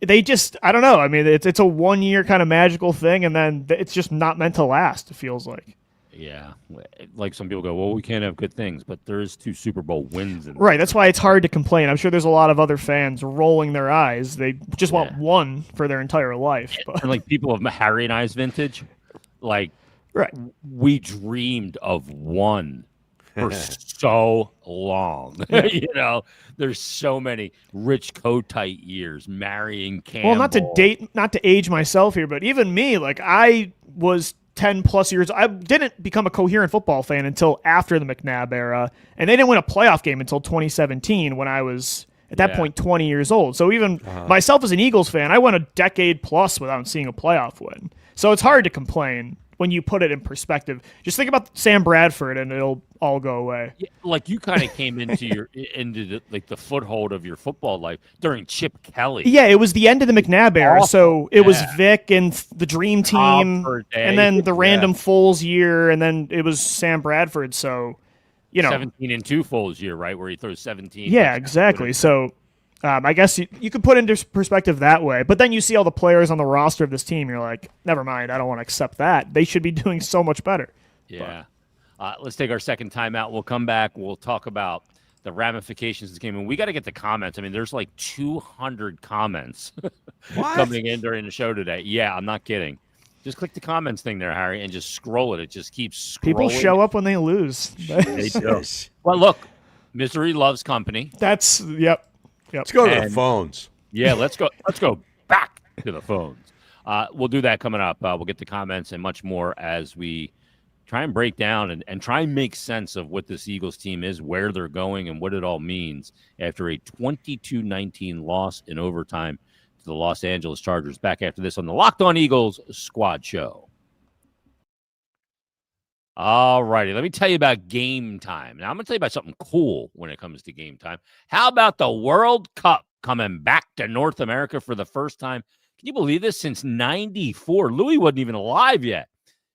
they just, I don't know. I mean, it's a 1 year kind of magical thing, and then it's just not meant to last, it feels like. Yeah. Like some people go, well, we can't have good things, but there is 2 Super Bowl wins. Right, that's why it's hard to complain. I'm sure there's a lot of other fans rolling their eyes. They just want one for their entire life. But. And like people of Harry and I's vintage, like Right. we dreamed of one for so long. There's so many Rich Kotite years, marrying Campbell. Well, not to age myself here, but even me, like I was 10 plus years. I didn't become a coherent football fan until after the McNabb era, and they didn't win a playoff game until 2017 when I was at that point 20 years old. So even myself as an Eagles fan, I went a decade plus without seeing a playoff win. So it's hard to complain when you put it in perspective. Just think about Sam Bradford and it'll all go away. Yeah, like you kind of came into the foothold of your football life during Chip Kelly. Yeah, it was the end of the McNabb era. So it was Vic and the Dream Team, and then the random Foles year, and then it was Sam Bradford. So, 17-2 Foles year, right, where he throws 17. Yeah, exactly. So I guess you could put it into perspective that way. But then you see all the players on the roster of this team, you're like, never mind, I don't want to accept that. They should be doing so much better. Yeah. Let's take our second timeout. We'll come back. We'll talk about the ramifications of the game. And we got to get the comments. I mean, there's like 200 comments coming in during the show today. Yeah, I'm not kidding. Just click the comments thing there, Harry, and just scroll it. It just keeps scrolling. People show up when they lose. They do. Well, look, misery loves company. That's yep. Let's go to the phones. Yeah, let's go. Let's go back to the phones. We'll do that coming up. We'll get the comments and much more as we try and break down and try and make sense of what this Eagles team is, where they're going, and what it all means after a 22-19 loss in overtime to the Los Angeles Chargers. Back after this on the Locked On Eagles Squad Show. All righty, let me tell you about Game Time. Now, I'm going to tell you about something cool when it comes to Game Time. How about the World Cup coming back to North America for the first time? Can you believe this? Since 94. Louis wasn't even alive yet.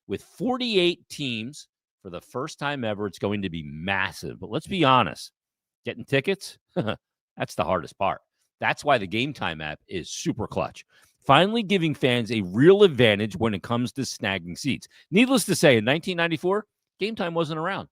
With 48 teams for the first time ever, it's going to be massive. But let's be honest, getting tickets, that's the hardest part. That's why the Game Time app is super clutch. Finally giving fans a real advantage when it comes to snagging seats. Needless to say, in 1994, Game Time wasn't around.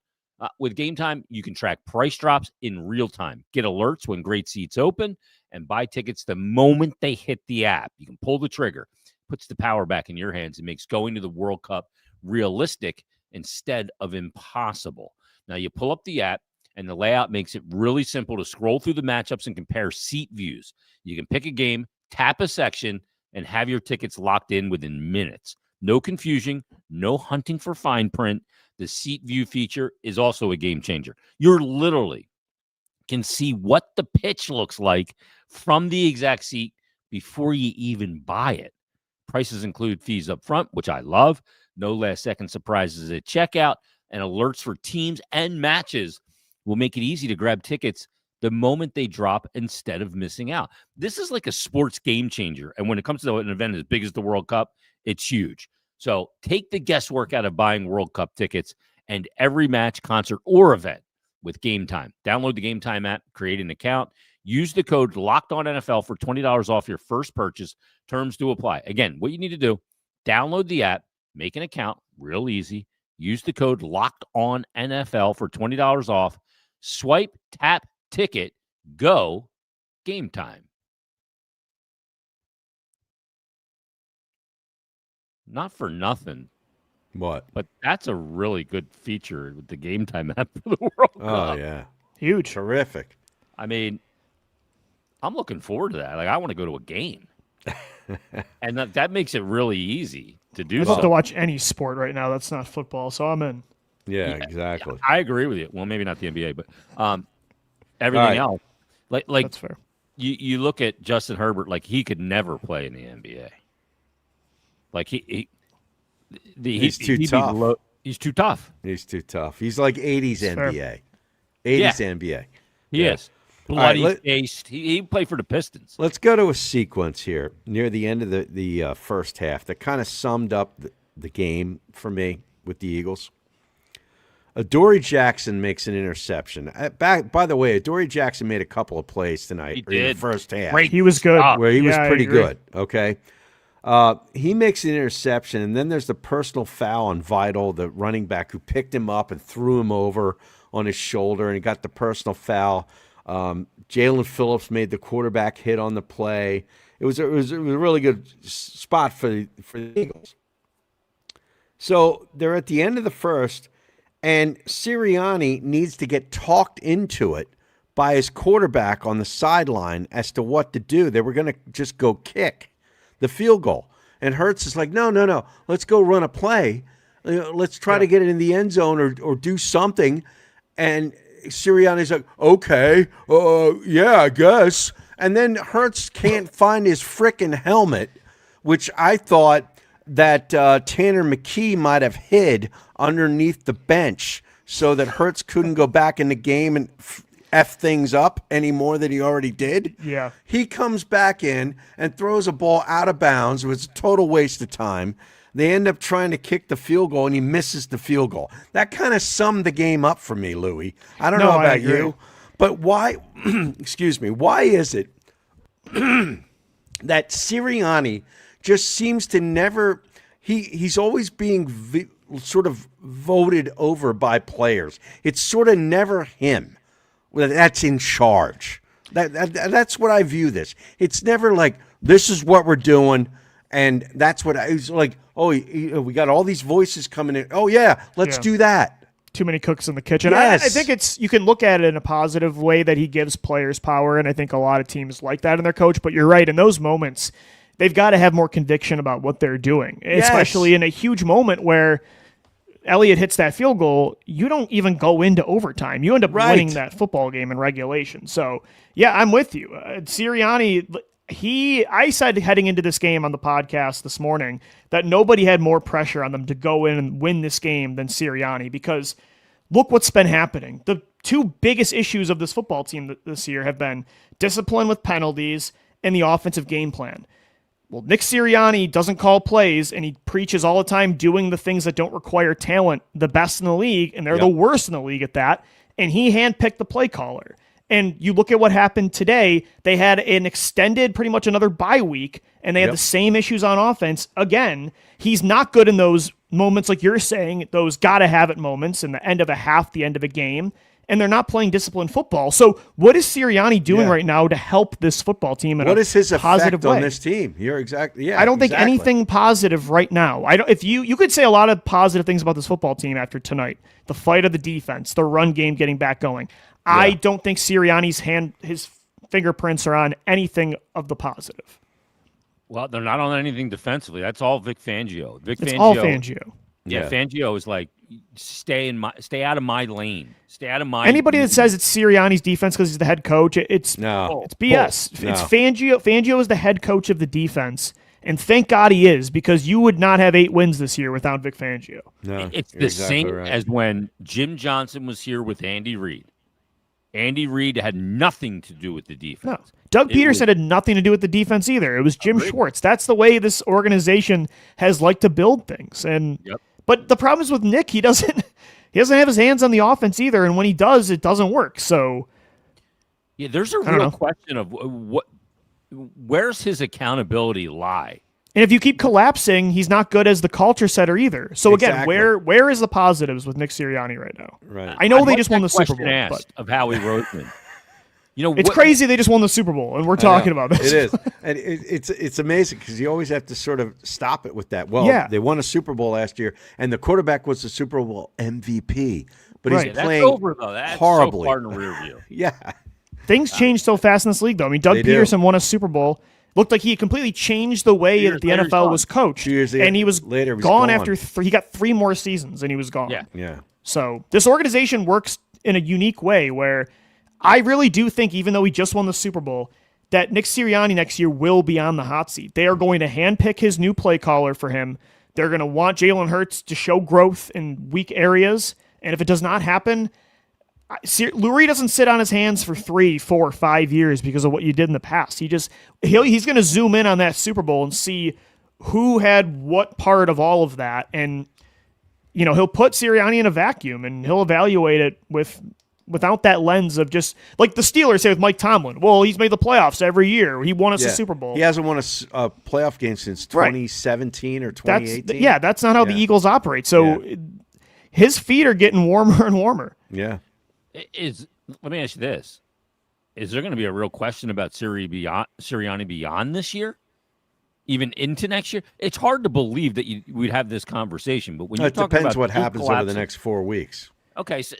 With Game Time, you can track price drops in real time, get alerts when great seats open, and buy tickets the moment they hit the app. You can pull the trigger, puts the power back in your hands, and makes going to the World Cup realistic instead of impossible. Now, you pull up the app, and the layout makes it really simple to scroll through the matchups and compare seat views. You can pick a game, tap a section, and have your tickets locked in within minutes. No confusion, no hunting for fine print. The seat view feature is also a game changer. You're literally can see what the pitch looks like from the exact seat before you even buy it. Prices include fees up front, which I love. No last-second surprises at checkout, and alerts for teams and matches will make it easy to grab tickets the moment they drop instead of missing out. This is like a sports game changer. And when it comes to an event as big as the World Cup, it's huge. So take the guesswork out of buying World Cup tickets and every match, concert, or event with Game Time. Download the Game Time app, create an account, use the code LOCKEDONNFL for $20 off your first purchase. Terms do apply. Again, what you need to do, download the app, make an account, real easy. Use the code LOCKEDONNFL for $20 off. Swipe, tap, ticket, go, Game Time. Not for nothing. What? But that's a really good feature with the Game Time app for the World Cup. Oh, yeah. Huge. Terrific. I mean, I'm looking forward to that. Like, I want to go to a game. And that makes it really easy to do I'd so. love to watch any sport right now that's not football, so I'm in. Yeah, exactly. I agree with you. Well, maybe not the NBA, but everything else. Like That's fair. You look at Justin Herbert, like he could never play in the NBA. Like he's too tough. He's too tough. He's too tough. He's like 80s Fair. NBA. 80s NBA. He is. Bloody faced. He played for the Pistons. Let's go to a sequence here near the end of the first half that kind of summed up the game for me with the Eagles. Adoree Jackson makes an interception. By the way, Adoree Jackson made a couple of plays tonight in the first half. Great. He was good. Where he was pretty agree. good, okay? He makes an interception, and then there's the personal foul on Vidal, the running back, who picked him up and threw him over on his shoulder, and he got the personal foul. Jalen Phillips made the quarterback hit on the play. It was a really good spot for the Eagles. So they're at the end of the first, and Sirianni needs to get talked into it by his quarterback on the sideline as to what to do. They were going to just go kick the field goal. And Hurts is like, no, let's go run a play. Let's try to get it in the end zone or do something. And Sirianni's like, okay, yeah, I guess. And then Hurts can't find his frickin' helmet, which I thought that Tanner McKee might have hid underneath the bench so that Hurts couldn't go back in the game and F things up any more than he already did. Yeah. He comes back in and throws a ball out of bounds. It was a total waste of time. They end up trying to kick the field goal, and he misses the field goal. That kind of summed the game up for me, Louis. I don't know about you, but why, excuse me, why is it that Sirianni just seems to never, he's always being sort of voted over by players. It's sort of never him. that's in charge. That's what I view this. It's never like, this is what we're doing, and that's what it's like, oh, we got all these voices coming in. Oh, yeah, let's do that. Too many cooks in the kitchen. Yes. I think you can look at it in a positive way that he gives players power, and I think a lot of teams like that in their coach. But you're right, in those moments, they've got to have more conviction about what they're doing, especially in a huge moment where Elliott hits that field goal. You don't even go into overtime. You end up winning that football game in regulation. So, yeah, I'm with you. Sirianni, I said heading into this game on the podcast this morning that nobody had more pressure on them to go in and win this game than Sirianni, because look what's been happening. The two biggest issues of this football team this year have been discipline with penalties and the offensive game plan. Well, Nick Sirianni doesn't call plays, and he preaches all the time doing the things that don't require talent the best in the league, and they're the worst in the league at that, and he handpicked the play caller. And you look at what happened today, they had an extended, pretty much another bye week, and they had the same issues on offense. Again, he's not good in those moments like you're saying, those gotta-have-it moments in the end of a half, the end of a game, and they're not playing disciplined football. So what is Sirianni doing right now to help this football team in what a is his positive effect way? on this team? You're exactly, I don't think anything positive right now. If you could say a lot of positive things about this football team after tonight. The fight of the defense, the run game getting back going. I don't think Sirianni's his fingerprints are on anything of the positive. Well, they're not on anything defensively. That's all Vic Fangio. It's all Fangio. Yeah, Fangio is like, stay out of my lane. Stay out of my. Anybody that says it's Sirianni's defense because he's the head coach, it's BS. No. It's Fangio. Fangio is the head coach of the defense, and thank God he is, because you would not have 8 wins this year without Vic Fangio. No, it's the same as when Jim Johnson was here with Andy Reid. Andy Reid had nothing to do with the defense. No. Doug Peterson had nothing to do with the defense either. It was Jim Schwartz. That's the way this organization has liked to build things. But the problem is with Nick, he doesn't have his hands on the offense either, and when he does, it doesn't work. So yeah, there's a real question of where's his accountability lie? And if you keep collapsing, he's not good as the culture setter either. So again, where is the positives with Nick Sirianni right now? Right. I know they just won the Super Bowl. But of Howie Roseman. It's crazy they just won the Super Bowl, and we're talking about this. It is, and it's amazing because you always have to sort of stop it with that. Well, they won a Super Bowl last year, and the quarterback was the Super Bowl MVP, but he's playing over, though. That's horribly. So far in the rear view. Things change so fast in this league, though. I mean, Doug Peterson won a Super Bowl. Looked like he completely changed the way that the NFL was coached, and he was gone after he got 3 more seasons, and he was gone. Yeah. So this organization works in a unique way where I really do think, even though he just won the Super Bowl, that Nick Sirianni next year will be on the hot seat. They are going to handpick his new play caller for him. They're going to want Jalen Hurts to show growth in weak areas, and if it does not happen, Lou Reed doesn't sit on his hands for 3, 4, 5 years because of what you did in the past. He's going to zoom in on that Super Bowl and see who had what part of all of that, and he'll put Sirianni in a vacuum and he'll evaluate it without that lens of just like the Steelers say with Mike Tomlin. Well, he's made the playoffs every year. He won us a Super Bowl. He hasn't won a playoff game since 2017 or 2018. That's not how the Eagles operate. So his feet are getting warmer and warmer. Yeah. Let me ask you this. Is there going to be a real question about Sirianni beyond this year? Even into next year? It's hard to believe that we'd have this conversation, but when you talk about... It depends what happens over the next 4 weeks. Okay, so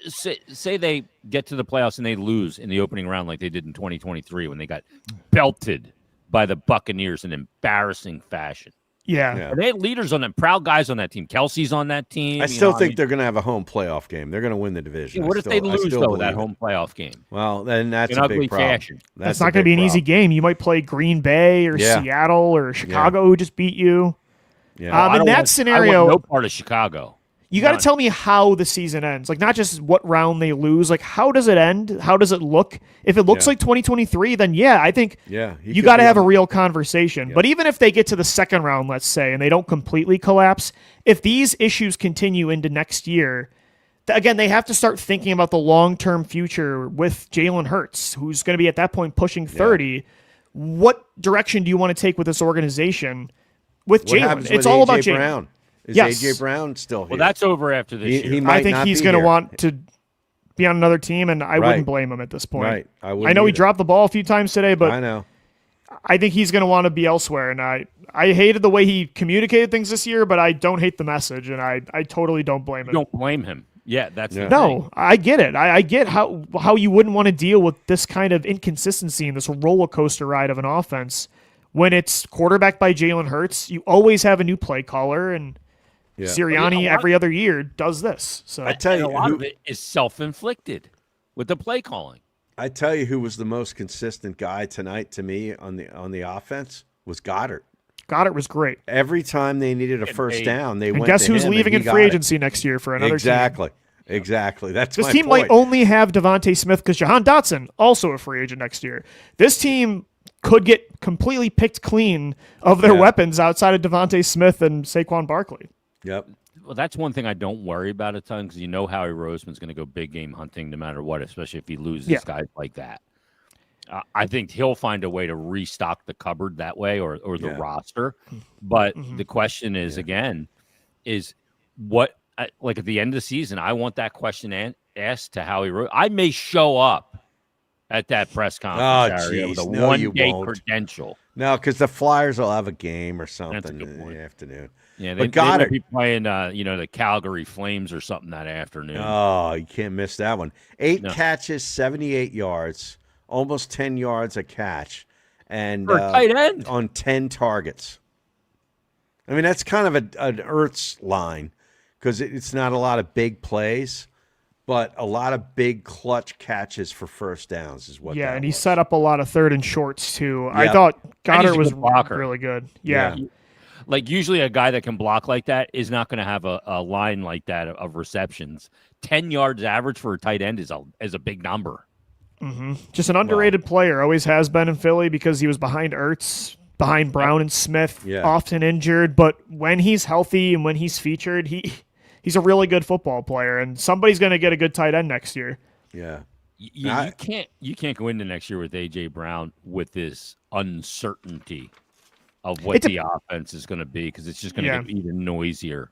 say they get to the playoffs and they lose in the opening round like they did in 2023 when they got belted by the Buccaneers in embarrassing fashion. Yeah. They had leaders on them, proud guys on that team. Kelsey's on that team. I still think they're going to have a home playoff game. They're going to win the division. Yeah, what if they lose, though, that home playoff game? Well, then that's in a big problem. Fashion. That's not going to be an easy game. You might play Green Bay or Seattle or Chicago who just beat you. Yeah. In that scenario, I want no part of Chicago. You got to tell me how the season ends. Like, not just what round they lose. Like, how does it end? How does it look? If it looks like 2023, then I think you got to have a real conversation. But even if they get to the second round, let's say, and they don't completely collapse, if these issues continue into next year, again, they have to start thinking about the long-term future with Jalen Hurts, who's going to be at that point pushing 30. What direction do you want to take with this organization with Jalen? It's all about Jalen. Brown? Is A.J. Brown still here? Well, that's over after this year. I think he's going to want to be on another team, and I Right. wouldn't blame him at this point. Right. I wouldn't know he either. dropped the ball a few times today, but I know. I think he's going to want to be elsewhere. And I hated the way he communicated things this year, but I don't hate the message, and I totally don't blame him. Don't blame him. Yeah, that's the thing. No, I get it. I get how you wouldn't want to deal with this kind of inconsistency and this roller coaster ride of an offense when it's quarterbacked by Jalen Hurts. You always have a new play caller, and Sirianni every other year does this. So I tell you, a lot of it is self-inflicted with the play calling. I tell you, who was the most consistent guy tonight to me on the offense was Goddard. Goddard was great. Every time they needed a first down, they And went. guess to who's him leaving and in he free got it. agency next year for another Exactly. team? Exactly. That's This my team point. might only have Devontae Smith because Jahan Dotson, also a free agent next year. This team could get completely picked clean of their weapons outside of Devontae Smith and Saquon Barkley. Yep. Well, that's one thing I don't worry about a ton because you know Howie Roseman's going to go big game hunting no matter what, especially if he loses guys like that. I think he'll find a way to restock the cupboard that way or the roster. But the question is, again, is what like at the end of the season, I want that question asked to Howie Rose. I may show up at that press conference area with a one-day credential. No, because the Flyers will have a game or something That's a good in point. the afternoon. Yeah, But they might Goddard- be playing, the Calgary Flames or something that afternoon. Oh, you can't miss that one. 8 No. catches, 78 yards, almost 10 yards a catch, and For a tight end. on 10 targets. I mean, that's kind of an Ertz line because it's not a lot of big plays, but a lot of big clutch catches for first downs is what. Yeah, that and he was. set up a lot of third and shorts too. I Yeah. thought And he's Goddard a was good blocker. really good. Yeah. Like usually a guy that can block like that is not going to have a line like that of receptions. 10 yards average for a tight end is a big number. Just an underrated player. Always has been in Philly because he was behind Ertz, behind Brown and Smith, Yeah. often injured. But when he's healthy and when he's featured, he's a really good football player. And somebody's going to get a good tight end next year. Yeah. You can't go into next year with A.J. Brown with this uncertainty of what the offense is going to be because it's just going to get even noisier.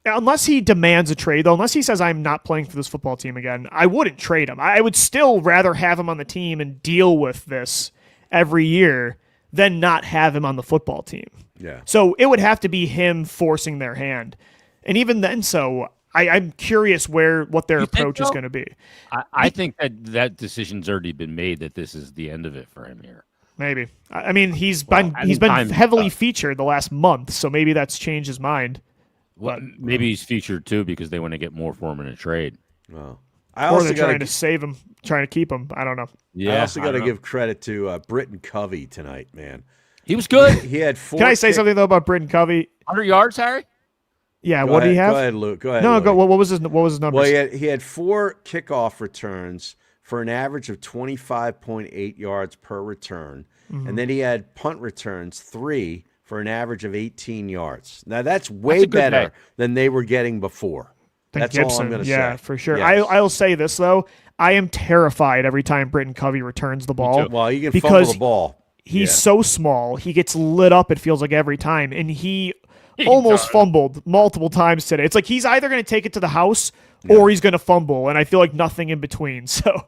Unless he demands a trade, though, unless he says, I'm not playing for this football team again, I wouldn't trade him. I would still rather have him on the team and deal with this every year than not have him on the football team. Yeah. So it would have to be him forcing their hand. And even then, I'm curious what their approach is going to be. I think that decision's already been made that this is the end of it for him here. Maybe. I mean, he's been time's heavily up. featured the last month, so maybe that's changed his mind. Well, maybe he's featured too because they want to get more for him in a trade. Well, I Or also they're got trying to save him, trying to keep him. I don't know. Yeah, I also got to don't know. give credit to Britton Covey tonight, man. He was good. He had 4. Can I say something, though, about Britton Covey? 100 yards, Harry? Yeah, Go what did he ahead- have? Go ahead, Luke. Go ahead. No, Louis. go. What was his numbers? Well, he had 4 kickoff returns for an average of 25.8 yards per return. And then he had punt returns 3 for an average of 18 yards. Now, that's way That's a good better day. than they were getting before. That's all Gibson. I'm going to Yeah, say. for sure. Yes. I'll say this, though. I am terrified every time Britton Covey returns the ball. Well, you can because fumble the ball. He's so small. He gets lit up, it feels like, every time. And he almost fumbled multiple times today. It's like he's either going to take it to the house or he's going to fumble. And I feel like nothing in between. So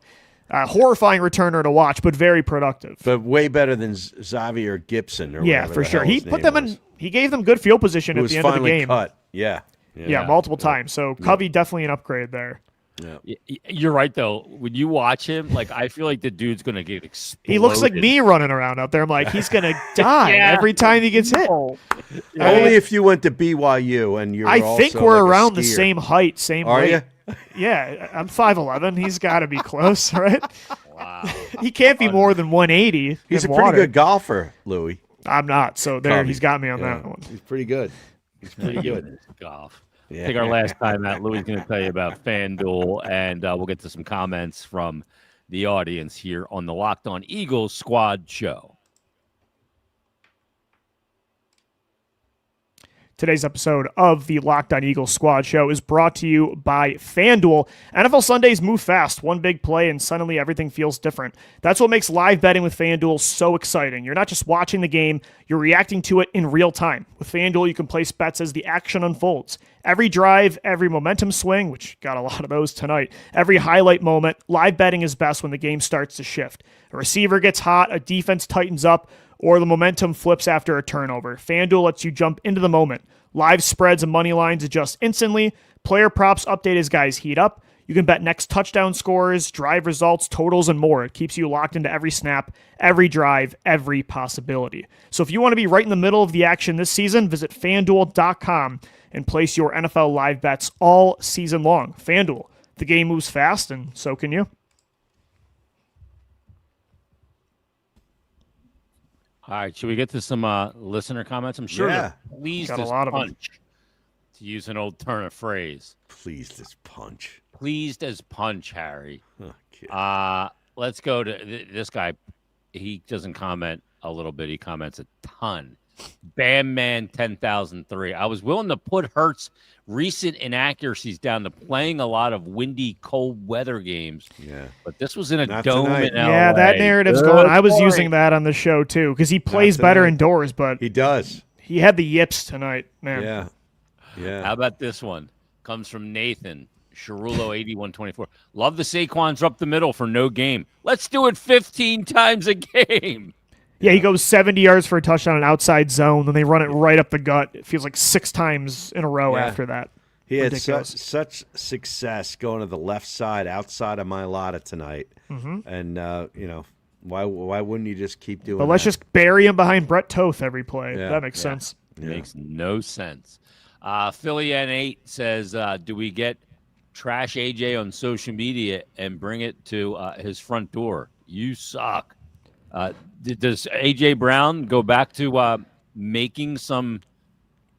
horrifying returner to watch, but very productive. But way better than Xavier Gibson. Or Yeah, whatever for the sure. hell He his put name them was, in. He gave them good field position who at was the end of the finally game. cut. Yeah. Yeah, multiple times. So Covey definitely an upgrade there. Yeah. You're right, though. When you watch him, like I feel like the dude's going to get exploded. He looks like me running around out there. I'm like, he's gonna die every time he gets hit. Only if you went to BYU and you're I think also we're like a around the skier. same height, same Are weight. you? Yeah, I'm 5'11". He's got to be close, right? Wow. He can't be more than 180. He's a in pretty water. good golfer, Louis. I'm not. So there, Covey. he's got me on Yeah. that one. He's pretty good. He's pretty good. Golf. Yeah. I think our last time out, Louis is going to tell you about FanDuel, and we'll get to some comments from the audience here on the Locked On Eagles Squad Show. Today's episode of the Locked On Eagles Squad Show is brought to you by FanDuel. NFL Sundays move fast. One big play and suddenly everything feels different. That's what makes live betting with FanDuel so exciting. You're not just watching the game, you're reacting to it in real time. With FanDuel, you can place bets as the action unfolds. Every drive, every momentum swing, which got a lot of those tonight, every highlight moment, live betting is best when the game starts to shift. A receiver gets hot, a defense tightens up, or the momentum flips after a turnover. FanDuel lets you jump into the moment. Live spreads and money lines adjust instantly. Player props update as guys heat up. You can bet next touchdown scores, drive results, totals, and more. It keeps you locked into every snap, every drive, every possibility. So if you want to be right in the middle of the action this season, visit FanDuel.com and place your NFL live bets all season long. FanDuel, the game moves fast, and so can you. All right, should we get to some listener comments? I'm sure Yeah. they're pleased Got a as lot of 'em. punch, to use an old turn of phrase. Pleased as punch. Pleased as punch, Harry. Okay. Let's go to this guy. He doesn't comment a little bit. He comments a ton. Bam Man 10,003. I was willing to put Hurts' recent inaccuracies down to playing a lot of windy, cold weather games. Yeah. But this was in a Not dome tonight. in LA. Yeah, that narrative's Good gone. I was point. using that on the show, too, because he plays better tonight. indoors, but He does. he had the yips tonight, man. Yeah. Yeah. How about this one? Comes from Nathan. Sharulo 8124. Love the Saquons up the middle for no game. Let's do it 15 times a game. Yeah, he goes 70 yards for a touchdown in outside zone, then they run it right up the gut. It feels like 6 times in a row Yeah. after that. He had Ridiculous. such success going to the left side outside of my lotta tonight. Mm-hmm. And, why wouldn't you just keep doing But let's that? just bury him behind Brett Toth every play. Yeah. That makes Yeah. sense. Yeah. Makes no sense. Philly N8 says, do we get trash AJ on social media and bring it to his front door? You suck. Does AJ Brown go back to making some,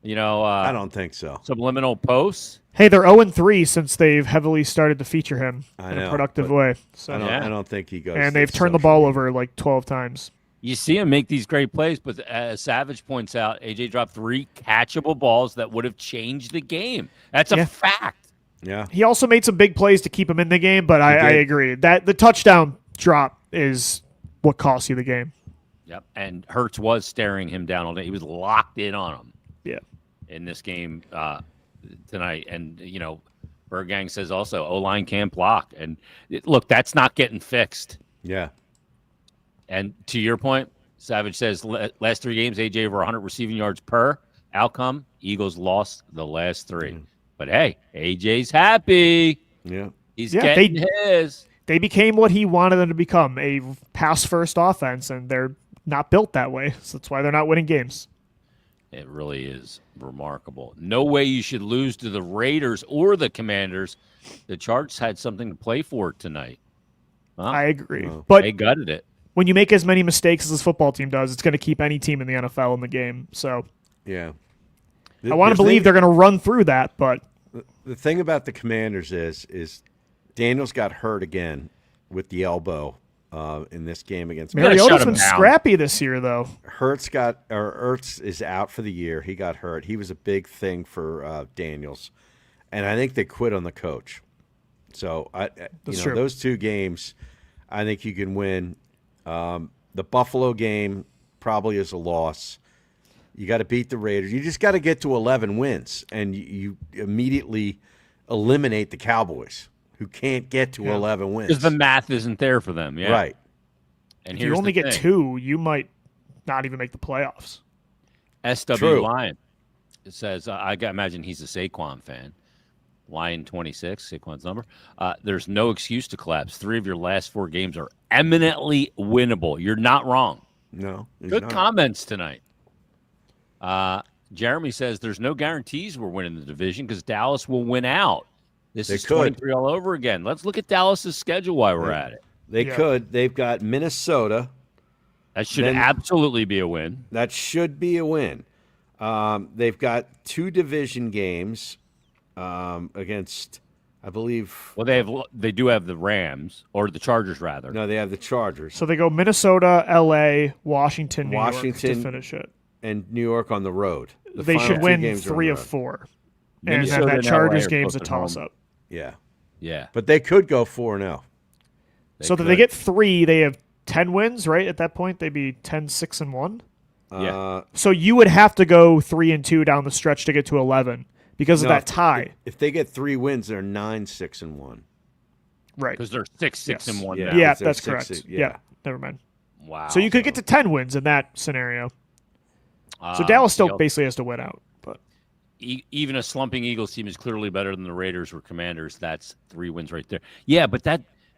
I don't think so. subliminal posts? Hey, they're 0-3 since they've heavily started to feeter him I in a know, productive but way. So, Yeah. I don't think he goes. and to they've turned the social ball media. over like 12 times. You see him make these great plays, but as Savage points out, AJ dropped 3 catchable balls that would have changed the game. That's a Yeah. fact. Yeah. He also made some big plays to keep him in the game, but I did. agree that the touchdown drop is what cost you the game. Yep. And Hurts was staring him down all day. He was locked in on him Yeah. in this game tonight. And, Bergang says also O-line can't block. And look, that's not getting fixed. Yeah. And to your point, Savage says last 3 games, AJ over 100 receiving yards per. Outcome, Eagles lost the last 3. But hey, AJ's happy. Yeah. He's Yeah, getting his. They became what he wanted them to become, a pass-first offense, and they're not built that way. So that's why they're not winning games. It really is remarkable. No way you should lose to the Raiders or the Commanders. The Chargers had something to play for tonight. Huh? I agree. Wow. But They gutted it. when you make as many mistakes as this football team does, it's going to keep any team in the NFL in the game. So Yeah. I want to believe they're going to run through that, but The thing about the Commanders is Daniels got hurt again with the elbow in this game against gotta shut Mariota's him been down. scrappy this year, though. Ertz is out for the year. He got hurt. He was a big thing for Daniels, and I think they quit on the coach. So true. those 2 games, I think you can win. The Buffalo game probably is a loss. You got to beat the Raiders. You just got to get to 11 wins, and you immediately eliminate the Cowboys, who can't get to 11 wins. Because the math isn't there for them. Yeah. Right. And If you here's only the get thing. 2, you might not even make the playoffs. SW True. Lion. It says, imagine he's a Saquon fan. Lion 26, Saquon's number. There's no excuse to collapse. 3 of your last 4 games are eminently winnable. You're not wrong. No. he's Good not. comments tonight. Jeremy says there's no guarantees we're winning the division because Dallas will win out. This They is could. 23 all over again. Let's look at Dallas's schedule while we're at it. They Yeah. could. They've got Minnesota. That should Then- absolutely be a win. That should be a win. They've got 2 division games against, I believe. Well, they do have the Rams or the Chargers rather. No, they have the Chargers. So they go Minnesota, LA, Washington, New York Washington. to finish it. and New York on the road. The They final should two win games are on 3 the of road. 4. And Minnesota then that and LA Chargers are game's a both at home. toss-up. Yeah. Yeah. But they could go 4-0. So if they get 3, they have 10 wins, right? At that point, they'd be 10-6-1. Yeah. So you would have to go 3-2 down the stretch to get to 11 because of No, that tie. If they get 3 wins, they're 9-6-1. Right. Because they're 6-6-1 Yeah. now. Yeah, because they're that's 6, correct. yeah. Yeah, never mind. Wow. So you could get to 10 wins in that scenario. So Um, Dallas still you know, basically has to win out. But even a slumping Eagles team is clearly better than the Raiders or Commanders. That's 3 wins right there. Yeah, but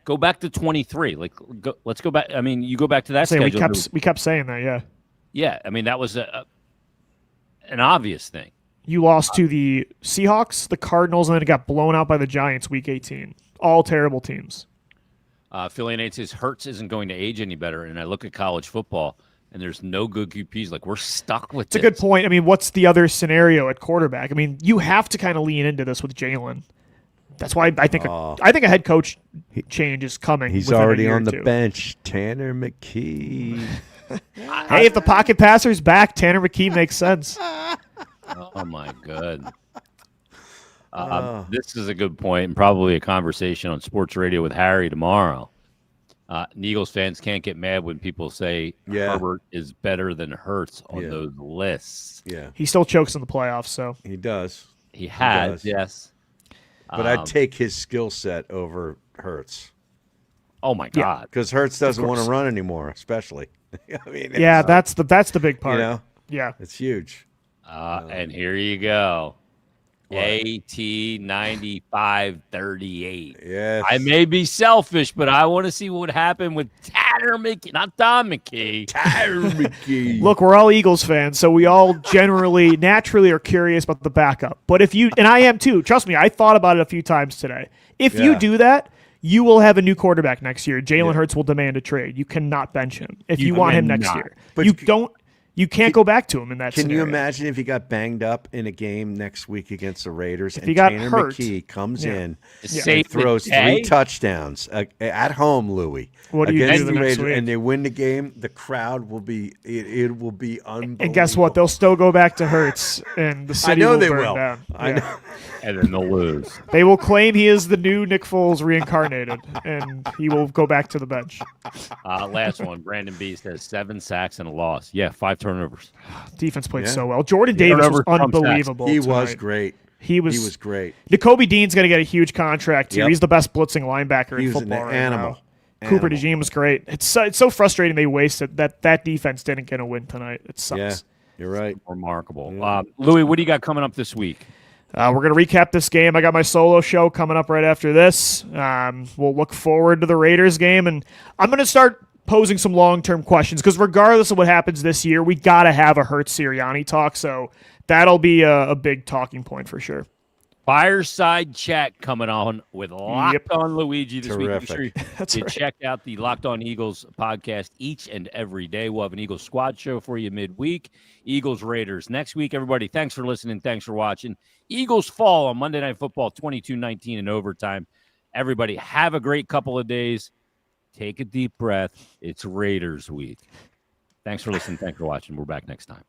go back to 23. Let's go back. I mean, you go back to that we schedule. we kept saying that, yeah. Yeah, I mean that was an obvious thing. You lost to the Seahawks, the Cardinals, and then it got blown out by the Giants week 18. All terrible teams. Philly Nate says Hurts isn't going to age any better, and I look at college football, and there's no good QPs. Like we're stuck with. It's a good point. I mean, what's the other scenario at quarterback? I mean, you have to kind of lean into this with Jalen. That's why I think a head coach change is coming. He's within a already year on or the two. bench. Tanner McKee. Hey, if the pocket passer's back, Tanner McKee makes sense. Oh my god. This is a good point, and probably a conversation on sports radio with Harry tomorrow. Eagles fans can't get mad when people say Herbert is better than Hurts on those lists. Yeah, He still chokes in the playoffs, so he does. He has, does. yes. But I'd take his skill set over Hurts Oh my god. because Hurts doesn't want to run anymore, especially. I mean, yeah, it's, that's the big part. you know, Yeah, it's huge. And here you go. AT 9538. Yes, I may be selfish, but I want to see what would happen with Tanner McKee, not Don McKee. Tanner McKee. Look, we're all Eagles fans, so we all generally, naturally are curious about the backup. But if you, and I am too, trust me, I thought about it a few times today. If you do that, you will have a new quarterback next year. Jalen Hurts will demand a trade. You cannot bench him if you want him next year. But You can't go back to him in that Can scenario. you imagine if he got banged up in a game next week against the Raiders and he got Tanner hurt. McKee comes in Save and throws the day? 3 touchdowns at home, Louis, What do you against do the the next Raiders, week? and they win the game? The crowd will be it will be unbelievable. And guess what? They'll still go back to Hurts, and the city I know will they burn will. down. I Yeah. know. And then they'll lose. They will claim he is the new Nick Foles reincarnated, and he will go back to the bench. Last one. Brandon B says 7 sacks and a loss. Yeah, 5 turnovers. Defense played Yeah. so well. Jordan Davis was Turnovers, pump sacks. unbelievable. He was tonight. great. He was great. Jacoby Dean's going to get a huge contract too. Yep. He's the best blitzing linebacker He in was an football right animal. now. Cooper Animal. DeJean was great. It's so frustrating they wasted that defense didn't get a win tonight. It sucks. Yeah, you're right. Remarkable. Louis, what do you got coming up this week? We're going to recap this game. I got my solo show coming up right after this. We'll look forward to the Raiders game, and I'm going to start posing some long-term questions because regardless of what happens this year, we got to have a Hurts-Sirianni talk, so that'll be a big talking point for sure. Fireside chat coming on with Locked On Luigi this week. Make sure Terrific. you check out the Locked On Eagles podcast each and every day. We'll have an Eagles squad show for you midweek. Eagles Raiders next week. Everybody, thanks for listening. Thanks for watching. Eagles fall on Monday Night Football 22-19 in overtime. Everybody, have a great couple of days. Take a deep breath. It's Raiders week. Thanks for listening. Thanks for watching. We're back next time.